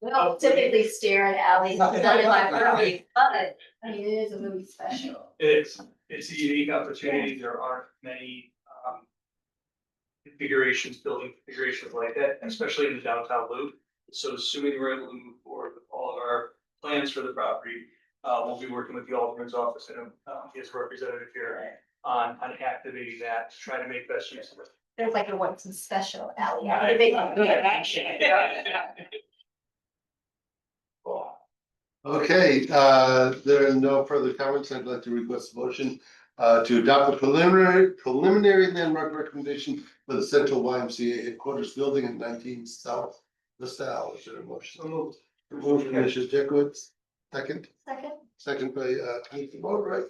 Speaker 7: We don't typically stare at alleys, done in my property, but I mean, it is a really special.
Speaker 10: It's a unique opportunity. There aren't many building configurations like that, especially in the downtown loop. So assuming we're able to move forward with all of our plans for the property, we'll be working with the Alderman's office and his representative here on activating that to try to make best use of it.
Speaker 7: There's like some special alley.
Speaker 1: Okay, there are no further comments. I'd like to request a motion to adopt the preliminary landmark recommendation for the Central YMCA headquarters building at 19 South LaSalle. Is there a motion? Moved from Commissioner Jacobs, second by Commissioner Boatright.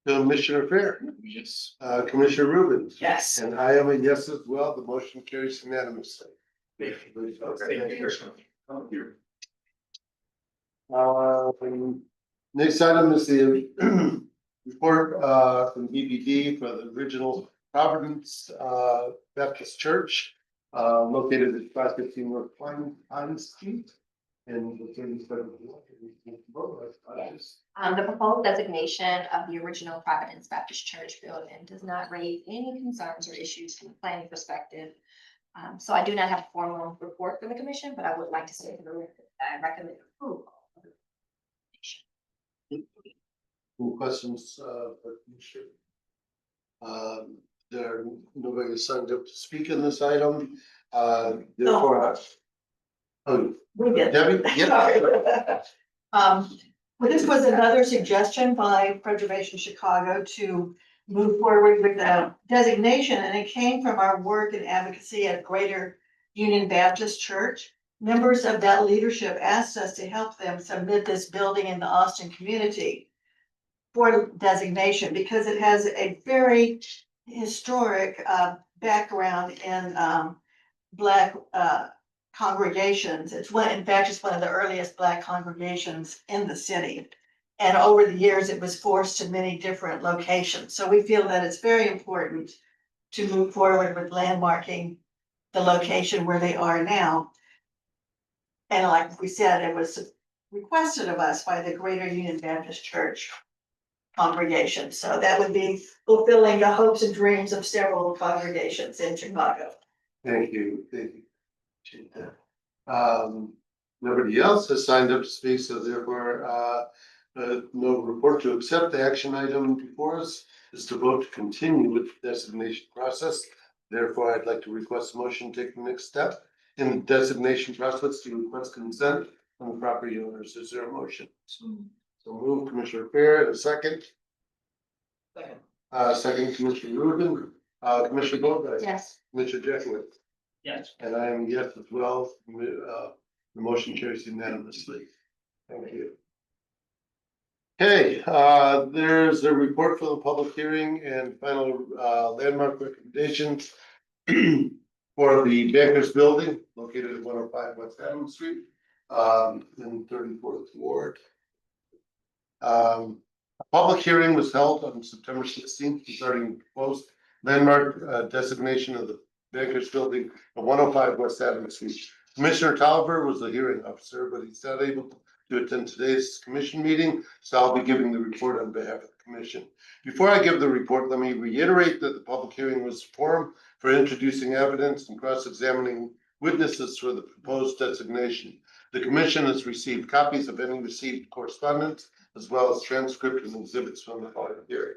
Speaker 1: Commissioner Fair.
Speaker 3: Yes.
Speaker 1: Commissioner Rubin.
Speaker 4: Yes.
Speaker 1: And I am a yes as well. The motion carries unanimously.
Speaker 10: Thank you. Thank you.
Speaker 1: Next item is the report from BBD for the original Providence Baptist Church located at 515 North Pine Street. And the 37.
Speaker 11: The proposed designation of the original Providence Baptist Church building does not raise any concerns or issues from a planning perspective. So I do not have a formal report from the commission, but I would like to say that I recommend approval.
Speaker 1: Any questions for Commissioner? There are nobody signed up to speak in this item. Therefore, oh,
Speaker 4: We did.
Speaker 1: Debbie? Yeah.
Speaker 4: Well, this was another suggestion by Preservation Chicago to move forward with a designation, and it came from our work and advocacy at Greater Union Baptist Church. Members of that leadership asked us to help them submit this building in the Austin community for designation because it has a very historic background in Black congregations. It's in fact, it's one of the earliest Black congregations in the city. And over the years, it was forced to many different locations. So we feel that it's very important to move forward with landmarking the location where they are now. And like we said, it was requested of us by the Greater Union Baptist Church congregation. So that would be fulfilling the hopes and dreams of several congregations in Chicago.
Speaker 1: Thank you. Appreciate that. Nobody else has signed up to speak, so therefore, no report to accept. The action item before us is to vote to continue with the designation process. Therefore, I'd like to request a motion to take the next step in the designation process to request consent from the property owners. Is there a motion? So move, Commissioner Fair, and a second.
Speaker 4: Second.
Speaker 1: Second, Commissioner Rubin, Commissioner Bowe.
Speaker 11: Yes.
Speaker 1: Commissioner Jenkins.
Speaker 2: Yes.
Speaker 1: And I am yes as well. The motion carries unanimously. Thank you. Okay, there's a report for the public hearing and final landmark recommendations for the Bankers Building located at 105 West Adams Street in 34th Ward. A public hearing was held on September 16th regarding proposed landmark designation of the Bankers Building at 105 West Adams Street. Commissioner Tolliver was the hearing officer, but he's not able to attend today's commission meeting, so I'll be giving the report on behalf of the commission. Before I give the report, let me reiterate that the public hearing was a forum for introducing evidence and cross-examining witnesses for the proposed designation. The commission has received copies of any received correspondence, as well as transcript and exhibits from the public hearing.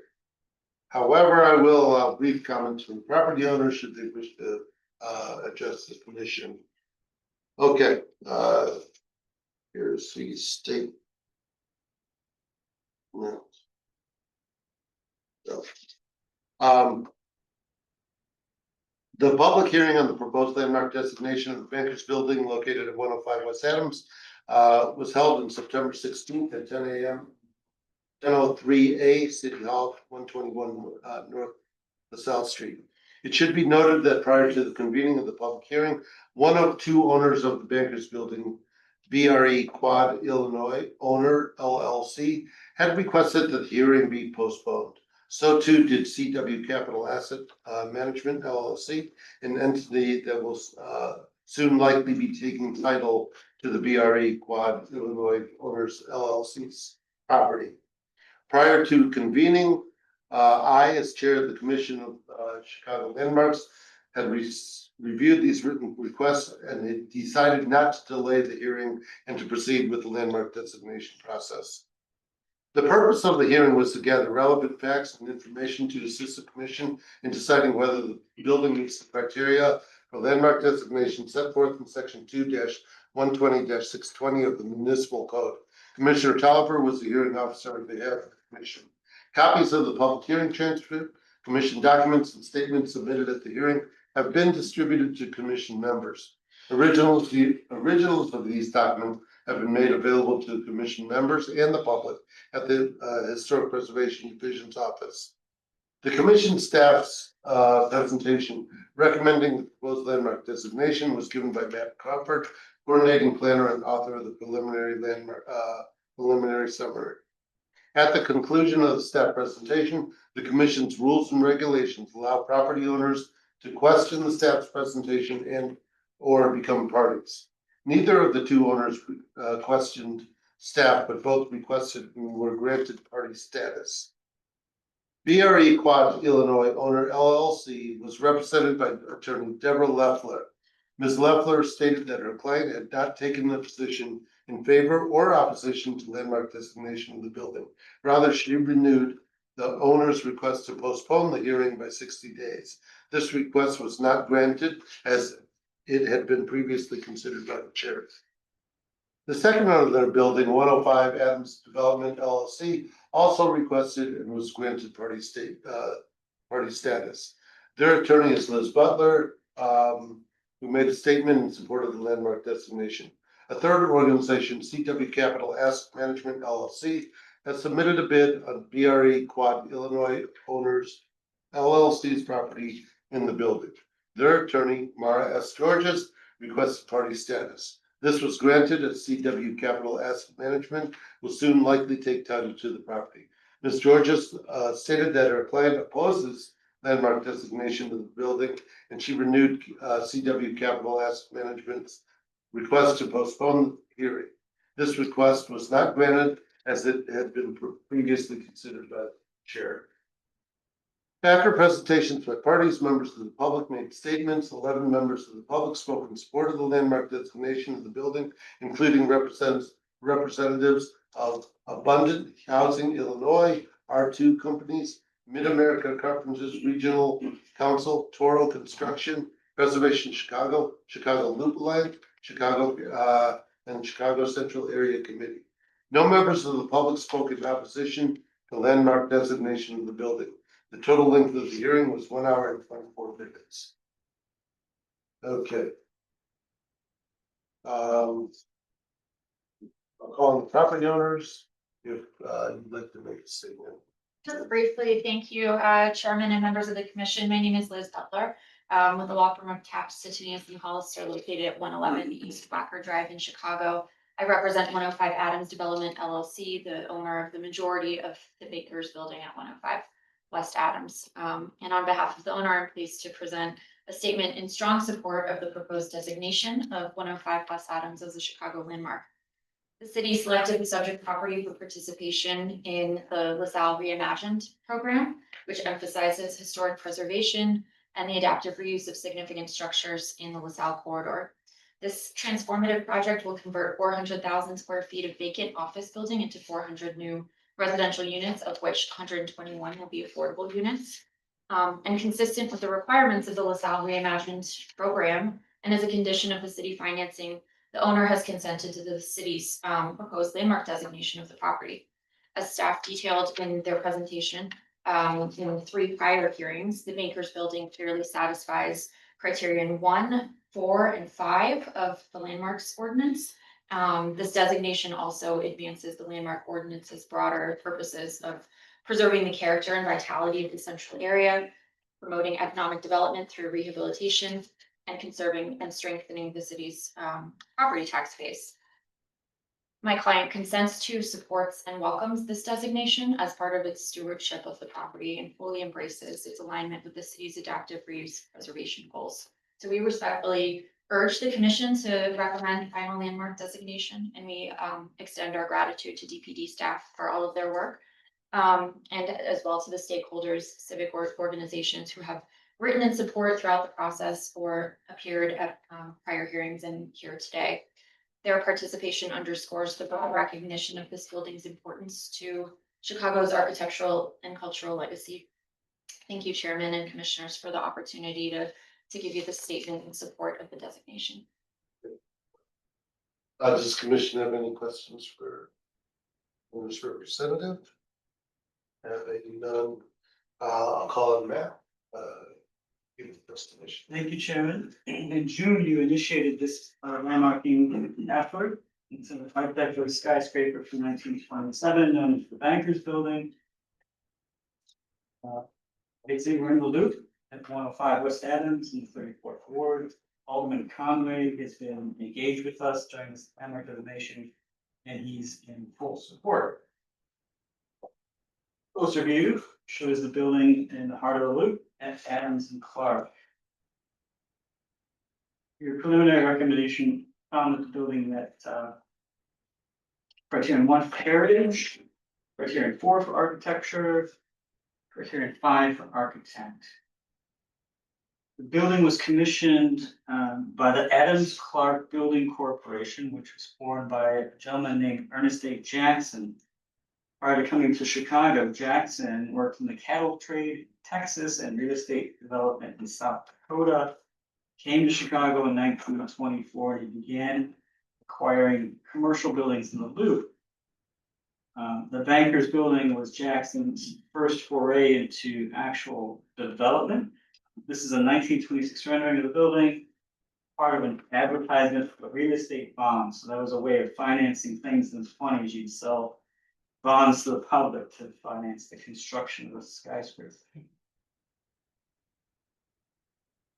Speaker 1: However, I will allow brief comments from property owners should they wish to address the commission. Okay, here's the state. No. So, the public hearing on the proposed landmark designation of the Bankers Building located at 105 West Adams was held on September 16th at 10 a.m. 1003A City Hall, 121 North LaSalle Street. It should be noted that prior to the convening of the public hearing, one of two owners of the Bankers Building, BRE Quad Illinois Owner LLC, had requested that the hearing be postponed. So too did CW Capital Asset Management LLC, an entity that will soon likely be taking title to the BRE Quad Illinois Owners LLC's property. Prior to convening, I, as chair of the Commission of Chicago Landmarks, had reviewed these written requests and it decided not to delay the hearing and to proceed with the landmark designation process. The purpose of the hearing was to gather relevant facts and information to assist the commission in deciding whether the building meets the criteria for landmark designation set forth in section 2-120-620 of the municipal code. Commissioner Tolliver was the hearing officer on behalf of the commission. Copies of the public hearing transcript, commission documents, and statements submitted at the hearing have been distributed to commission members. Originals of these documents have been made available to the commission members and the public at the Historic Preservation Division's office. The commission staff's presentation recommending the proposed landmark designation was given by Matt Crawford, coordinating planner and author of the preliminary summary. At the conclusion of the staff presentation, the commission's rules and regulations allow property owners to question the staff's presentation and or become parties. Neither of the two owners questioned staff, but both requested and were granted party status. BRE Quad Illinois Owner LLC was represented by attorney Deborah Leffler. Ms. Leffler stated that her client had not taken a position in favor or opposition to landmark designation of the building. Rather, she renewed the owner's request to postpone the hearing by 60 days. This request was not granted as it had been previously considered by the chair. The second owner of their building, 105 Adams Development LLC, also requested and was granted party status. Their attorney is Liz Butler, who made a statement in support of the landmark designation. A third organization, CW Capital Asset Management LLC, has submitted a bid on BRE Quad Illinois Owners LLC's property in the building. Their attorney, Mara S. Georges, requested party status. This was granted as CW Capital Asset Management will soon likely take title to the property. Ms. Georges stated that her client opposes landmark designation of the building, and she renewed CW Capital Asset Management's request to postpone the hearing. This request was not granted as it had been previously considered by the chair. After presentations by parties, members of the public made statements. 11 members of the public spoke in support of the landmark designation of the building, including representatives of Abundant Housing Illinois, R2 Companies, Mid-America Carpenters Regional Council, Toro Construction, Preservation Chicago, Chicago Loop Line, Chicago and Chicago Central Area Committee. No members of the public spoke in opposition to landmark designation of the building. The total length of the hearing was 1 hour and 24 minutes. Okay. I'll call on the property owners if you'd like to make a statement.
Speaker 12: Just briefly, thank you, Chairman and members of the commission. My name is Liz Butler, with the law firm of Capps, Titanius and Hollister, located at 111 East Wacker Drive in Chicago. I represent 105 Adams Development LLC, the owner of the majority of the Baker's building at 105 West Adams. And on behalf of the owner, I'm pleased to present a statement in strong support of the proposed designation of 105 West Adams as a Chicago landmark. The city selected the subject property for participation in the LaSalle Reimagined program, which emphasizes historic preservation and the adaptive reuse of significant structures in the LaSalle corridor. This transformative project will convert 400,000 square feet of vacant office building into 400 new residential units, of which 121 will be affordable units. And consistent with the requirements of the LaSalle Reimagined program, and as a condition of the city financing, the owner has consented to the city's proposed landmark designation of the property. As staff detailed in their presentation, in 3 prior hearings, the Baker's building clearly satisfies criterion 1, 4, and 5 of the landmarks ordinance. This designation also advances the landmark ordinance's broader purposes of preserving the character and vitality of the central area, promoting economic development through rehabilitation, and conserving and strengthening the city's property tax base. My client consents to, supports, and welcomes this designation as part of its stewardship of the property and fully embraces its alignment with the city's adaptive reuse preservation goals. So we respectfully urge the commission to recommend final landmark designation, and we extend our gratitude to DPD staff for all of their work, and as well to the stakeholders, civic organizations who have written in support throughout the process or appeared at prior hearings and here today. Their participation underscores the broad recognition of this building's importance to Chicago's architectural and cultural legacy. Thank you, Chairman and Commissioners, for the opportunity to give you this statement in support of the designation.
Speaker 1: Does the commission have any questions for owner's representative? Having none, I'll call on Matt. Give the presentation.
Speaker 2: Thank you, Chairman. In June, you initiated this landmarking effort. It's a 5-decade skyscraper from 1927, known as the Bankers Building. Basically, we're in the loop at 105 West Adams in the 34th Ward. Alderman Conway has been engaged with us during this landmark designation, and he's in full support. Closer view shows the building in the heart of the loop at Adams and Clark. Your preliminary recommendation found that the building met criterion 1 for heritage, criterion 4 for architecture, criterion 5 for architect. The building was commissioned by the Adams Clark Building Corporation, which was formed by a gentleman named Ernest A. Jackson. Prior to coming to Chicago, Jackson worked in the cattle trade in Texas and real estate development in South Dakota. Came to Chicago in 1924 and he began acquiring commercial buildings in the Loop. The Bankers Building was Jackson's first foray into actual development. This is a 1926 rendering of the building, part of an advertisement for real estate bonds. So that was a way of financing things in the 20s. You'd sell bonds to the public to finance the construction of the skyscraper.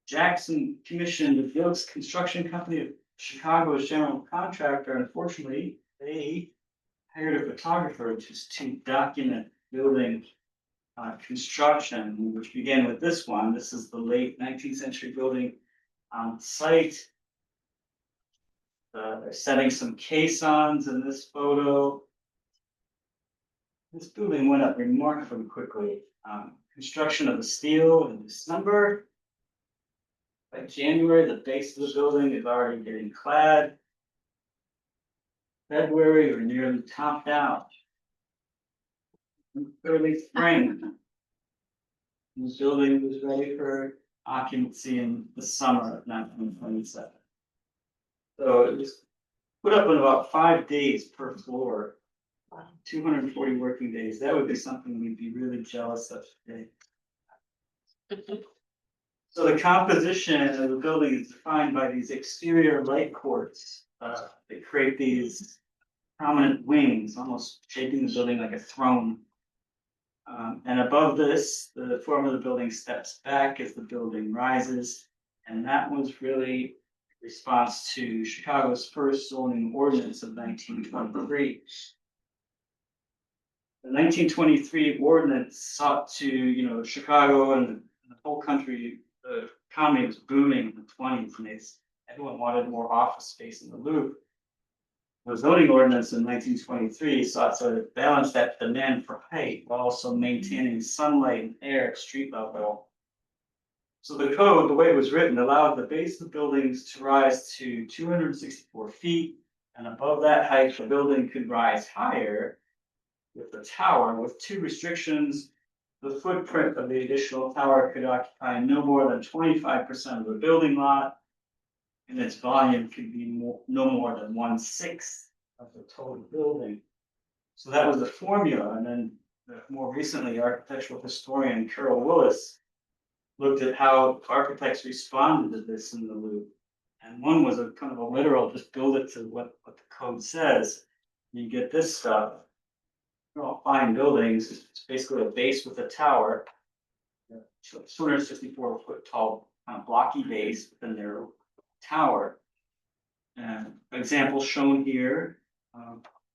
Speaker 2: Jackson commissioned the Gilks Construction Company of Chicago as general contractor. Unfortunately, they hired a photographer just to document building construction, which began with this one. This is the late 19th century building on site. They're setting some caissons in this photo. This building went up remarkably quickly. Construction of the steel in December. By January, the base of the building is already getting clad. February, we're nearly topped out. Early spring. The building was ready for occupancy in the summer of 1927. So it was put up in about 5 days per floor. 240 working days. That would be something we'd be really jealous of today. So the composition of the building is defined by these exterior light courts. They create these prominent wings, almost shaping the building like a throne. And above this, the form of the building steps back as the building rises. And that was really a response to Chicago's first zoning ordinance of 1923. The 1923 ordinance sought to, Chicago and the whole country, the economy was booming in the 20s, and everyone wanted more office space in the Loop. The zoning ordinance in 1923 sought to balance that demand for height while also maintaining sunlight and air at street level. So the code, the way it was written, allowed the base of the buildings to rise to 264 feet, and above that height, the building could rise higher with the tower with two restrictions. The footprint of the additional tower could occupy no more than 25% of the building lot, and its volume could be no more than 1/6 of the total building. So that was the formula. And then more recently, architectural historian Carol Willis looked at how architects responded to this in the Loop. And one was a kind of a literal, just build it to what the code says. You get this stuff. They're all fine buildings. It's basically a base with a tower. 264-foot tall, kind of blocky base with a narrow tower. Examples shown here,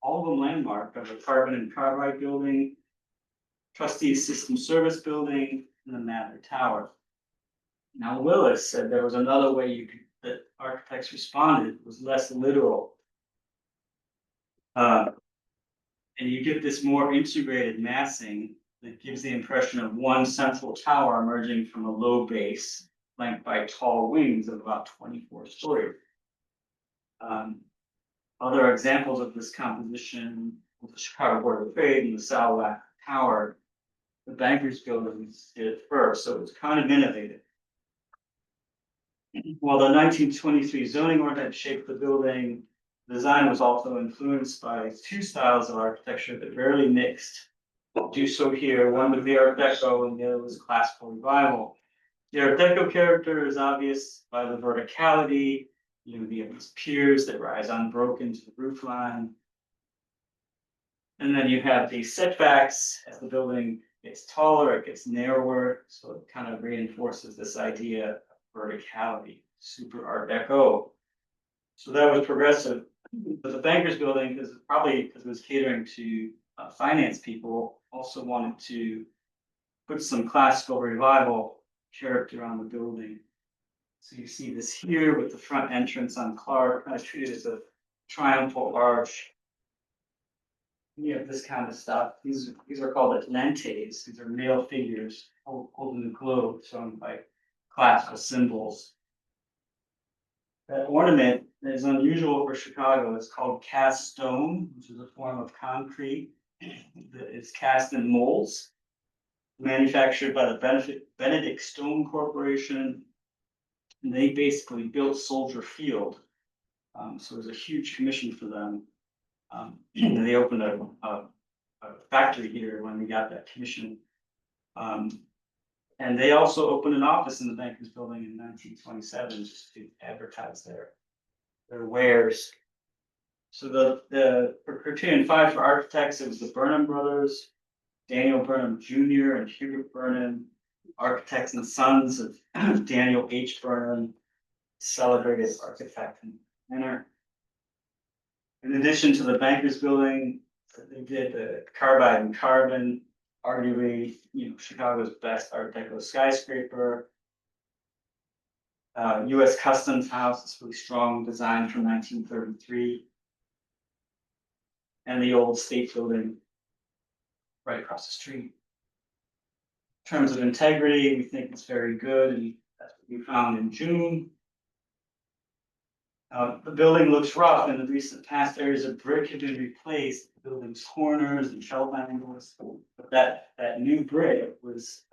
Speaker 2: all of them landmarked, are the Carbon and Carbide building, Trustees System Service building, and the Mather Tower. Now Willis said there was another way that architects responded was less literal. And you get this more integrated massing that gives the impression of one central tower emerging from a low base, flanked by tall wings of about 24 stories. Other examples of this composition with the Chicago Board of Trade and the Salwack Tower, the Bankers Buildings did it first, so it was kind of innovative. While the 1923 zoning ordinance shaped the building, design was also influenced by two styles of architecture that rarely mixed. Do so here, one was the Art Deco and the other was Classical Revival. The Art Deco character is obvious by the verticality, these piers that rise unbroken to the roof line. And then you have these setbacks as the building gets taller, it gets narrower, so it kind of reinforces this idea of verticality, super Art Deco. So that was progressive. But the Bankers Building, because it was catering to finance people, also wanted to put some Classical Revival character on the building. So you see this here with the front entrance on Clark, kind of treated as a triumphal arch. You have this kind of stuff. These are called lentes. These are male figures holding the globe, shown by classical symbols. That ornament is unusual for Chicago. It's called cast stone, which is a form of concrete that is cast in molds, manufactured by the Benedict Stone Corporation. And they basically built Soldier Field. So it was a huge commission for them. And they opened a factory here when we got that commission. And they also opened an office in the Bankers Building in 1927 just to advertise their wares. So for criterion 5 for architects, it was the Burnham brothers, Daniel Burnham Jr. and Hubert Burnham, architects and sons of Daniel H. Burnham, celebrated architect and designer. In addition to the Bankers Building, they did the Carbide and Carbon, arguably, Chicago's best Art Deco skyscraper. US Customs House, this really strong design from 1933. And the old state building right across the street. In terms of integrity, we think it's very good, and that's what we found in June. The building looks rough. In the recent past, areas of brick have been replaced, the building's corners and shelf angles. But that new brick was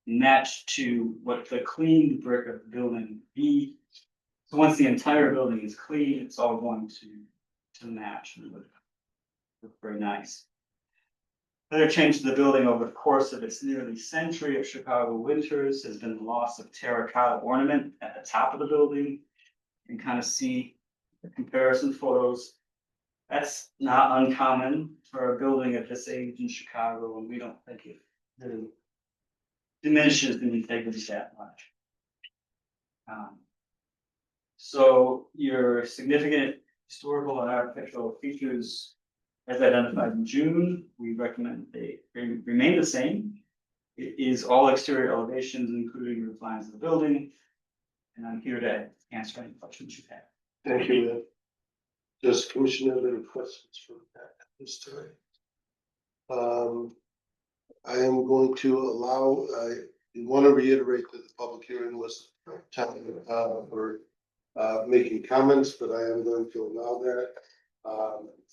Speaker 2: matched to what the clean brick of the building would be. So once the entire building is clean, it's all going to match and look very nice. Another change to the building over the course of its nearly century of Chicago winters has been the loss of terracotta ornament at the top of the building. You can kind of see the comparison photos. That's not uncommon for a building at this age in Chicago, and we don't think it really diminishes the integrity that much. So your significant historical and architectural features as identified in June, we recommend they remain the same. It is all exterior elevations, including roof lines of the building. And I'm here to answer any questions you have.
Speaker 1: Thank you, Ed. Does Commissioner have any questions for that at this time? I am going to allow, I want to reiterate that the public hearing was time for making comments, but I am going to allow that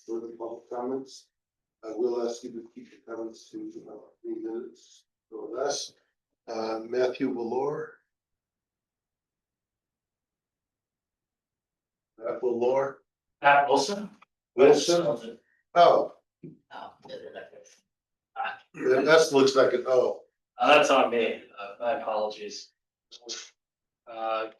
Speaker 1: for the public comments. I will ask you to keep your comments to 3 minutes or less. Matthew Valor. Valor.
Speaker 2: Pat Wilson?
Speaker 1: Wilson. Oh. That looks like an O.
Speaker 2: That's on me. My apologies.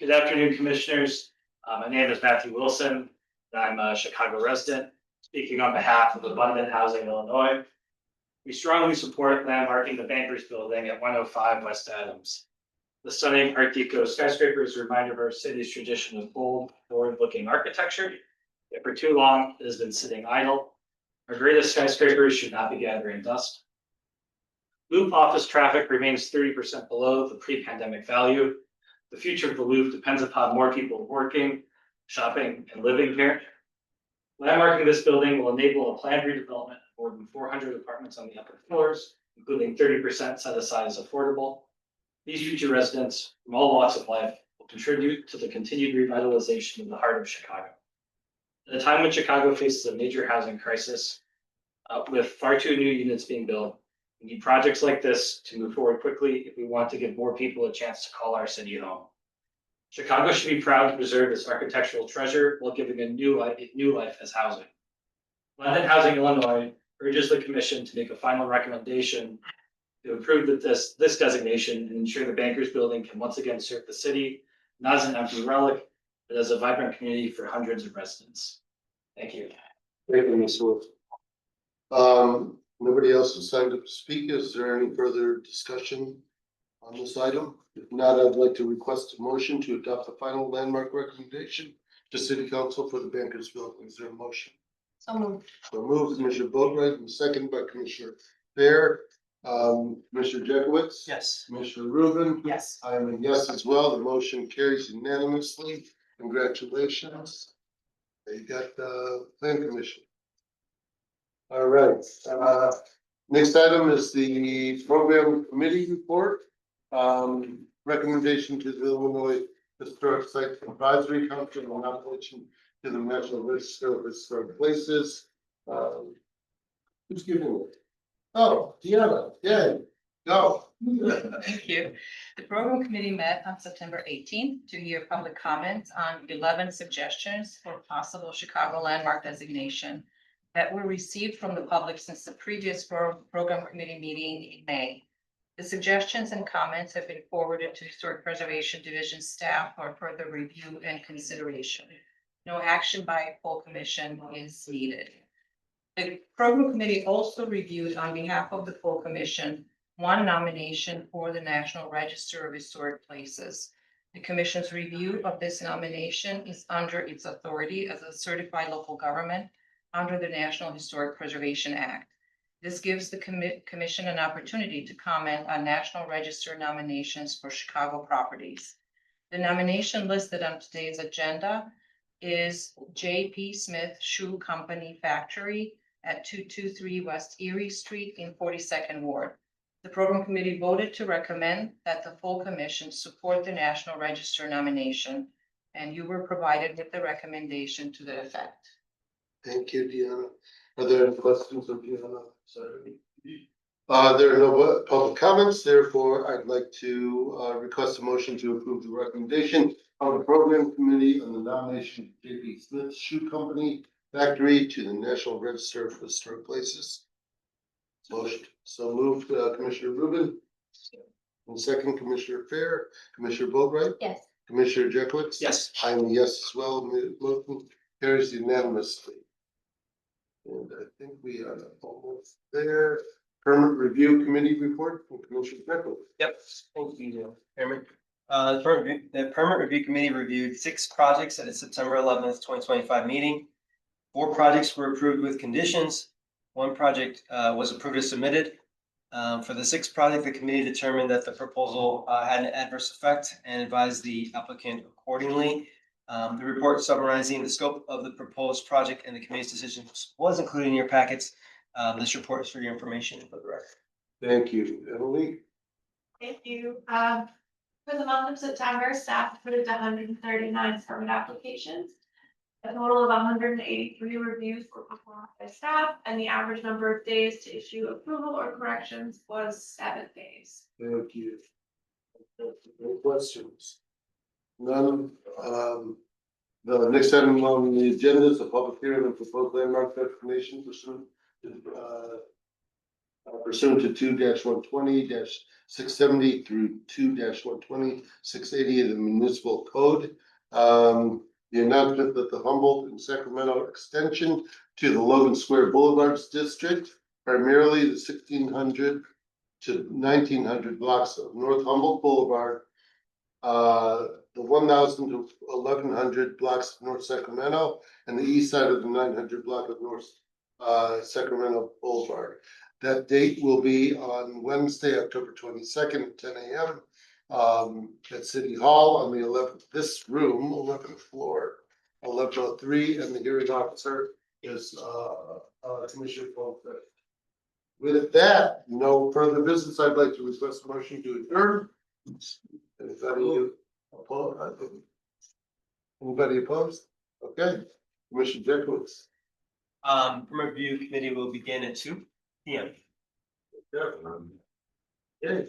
Speaker 2: Good afternoon, commissioners. My name is Matthew Wilson. I'm a Chicago resident, speaking on behalf of Abundant Housing Illinois. We strongly support landmarking the Bankers Building at 105 West Adams. The stunning Art Deco skyscraper is a reminder of our city's tradition of bold, forward-looking architecture. Yet for too long, it has been sitting idle. Our greatest skyscrapers should not be gathering dust. Loop office traffic remains 30% below the pre-pandemic value. The future of the Loop depends upon more people working, shopping, and living here. Landmarking this building will enable a planned redevelopment of more than 400 apartments on the upper floors, including 30% set aside as affordable. These future residents from all walks of life will contribute to the continued revitalization of the heart of Chicago. At a time when Chicago faces a major housing crisis, with far too new units being built, we need projects like this to move forward quickly if we want to give more people a chance to call our city home. Chicago should be proud to preserve its architectural treasure while giving a new life as housing. Abundant Housing Illinois urges the commission to make a final recommendation to approve this designation and ensure the Bankers Building can once again serve the city, not as an empty relic, but as a vibrant community for hundreds of residents. Thank you.
Speaker 1: Thank you, Ms. Wolf. Nobody else has signed up to speak. Is there any further discussion on this item? If not, I'd like to request a motion to adopt the final landmark recommendation to City Council for the Bankers Building. Is there a motion?
Speaker 11: So moved.
Speaker 1: So moved, Commissioner Boatright, and second by Commissioner Fair. Commissioner Jacowitz?
Speaker 2: Yes.
Speaker 1: Commissioner Rubin?
Speaker 2: Yes.
Speaker 1: I am a yes as well. The motion carries unanimously. Congratulations. You got the plan commission. All right, next item is the program committee report. Recommendation to the Illinois Historic Site Advisory Council on opposition to the National Register of Historic Places. Who's giving it? Oh, Deanna, yay, go.
Speaker 6: Thank you. The program committee met on September 18th to hear public comments on 11 suggestions for possible Chicago landmark designation that were received from the public since the previous program committee meeting in May. The suggestions and comments have been forwarded to Historic Preservation Division staff for further review and consideration. No action by full commission is needed. The program committee also reviewed on behalf of the full commission one nomination for the National Register of Historic Places. The commission's review of this nomination is under its authority as a certified local government under the National Historic Preservation Act.
Speaker 13: This gives the commission an opportunity to comment on National Register nominations for Chicago properties. The nomination listed on today's agenda is J.P. Smith Shoe Company Factory at 223 West Erie Street in 42nd Ward. The program committee voted to recommend that the full commission support the National Register nomination, and you were provided with the recommendation to that effect.
Speaker 1: Thank you, Deanna. Are there any questions of Deanna? Sorry. There are no public comments, therefore I'd like to request a motion to approve the recommendation of the program committee on the nomination of J.P. Smith Shoe Company Factory to the National Register of Historic Places. Motion, so moved, Commissioner Rubin. And second, Commissioner Fair, Commissioner Boatright,
Speaker 11: Yes.
Speaker 1: Commissioner Jacobowitz.
Speaker 10: Yes.
Speaker 1: I'm a yes as well. Motion carries unanimously. And I think we are almost there. Permit Review Committee report from Commissioner Jacobowitz.
Speaker 14: Yep, thank you, Chairman. The Permit Review Committee reviewed 6 projects at its September 11th, 2025 meeting. 4 projects were approved with conditions. 1 project was approved as submitted. For the 6th project, the committee determined that the proposal had an adverse effect and advised the applicant accordingly. The report summarizing the scope of the proposed project and the committee's decision was included in your packets. This report is for your information for the record.
Speaker 1: Thank you, Emily.
Speaker 12: Thank you. For the month of September, staff approved 139 permit applications. A total of 183 reviews were performed by staff, and the average number of days to issue approval or corrections was 7 days.
Speaker 1: Thank you. Any questions? None. The next item on the agenda is a public hearing of proposed landmark designation pursuant to 2-120-670 through 2-120-680 of the municipal code. The announcement that the Humboldt and Sacramento extension to the Logan Square Boulevards district, primarily the 1600 to 1900 blocks of North Humboldt Boulevard, the 1000 to 1100 blocks of North Sacramento, and the east side of the 900 block of North Sacramento Boulevard. That date will be on Wednesday, October 22nd at 10 a.m. At City Hall on the 11th, this room, 11th floor, 1103, and the hearing officer is Commissioner Fulton. With that, no further business. I'd like to request a motion to adjourn. Anybody opposed? Okay, Commissioner Jacobowitz.
Speaker 14: Permit Review Committee will begin at 2 p.m.
Speaker 1: Okay.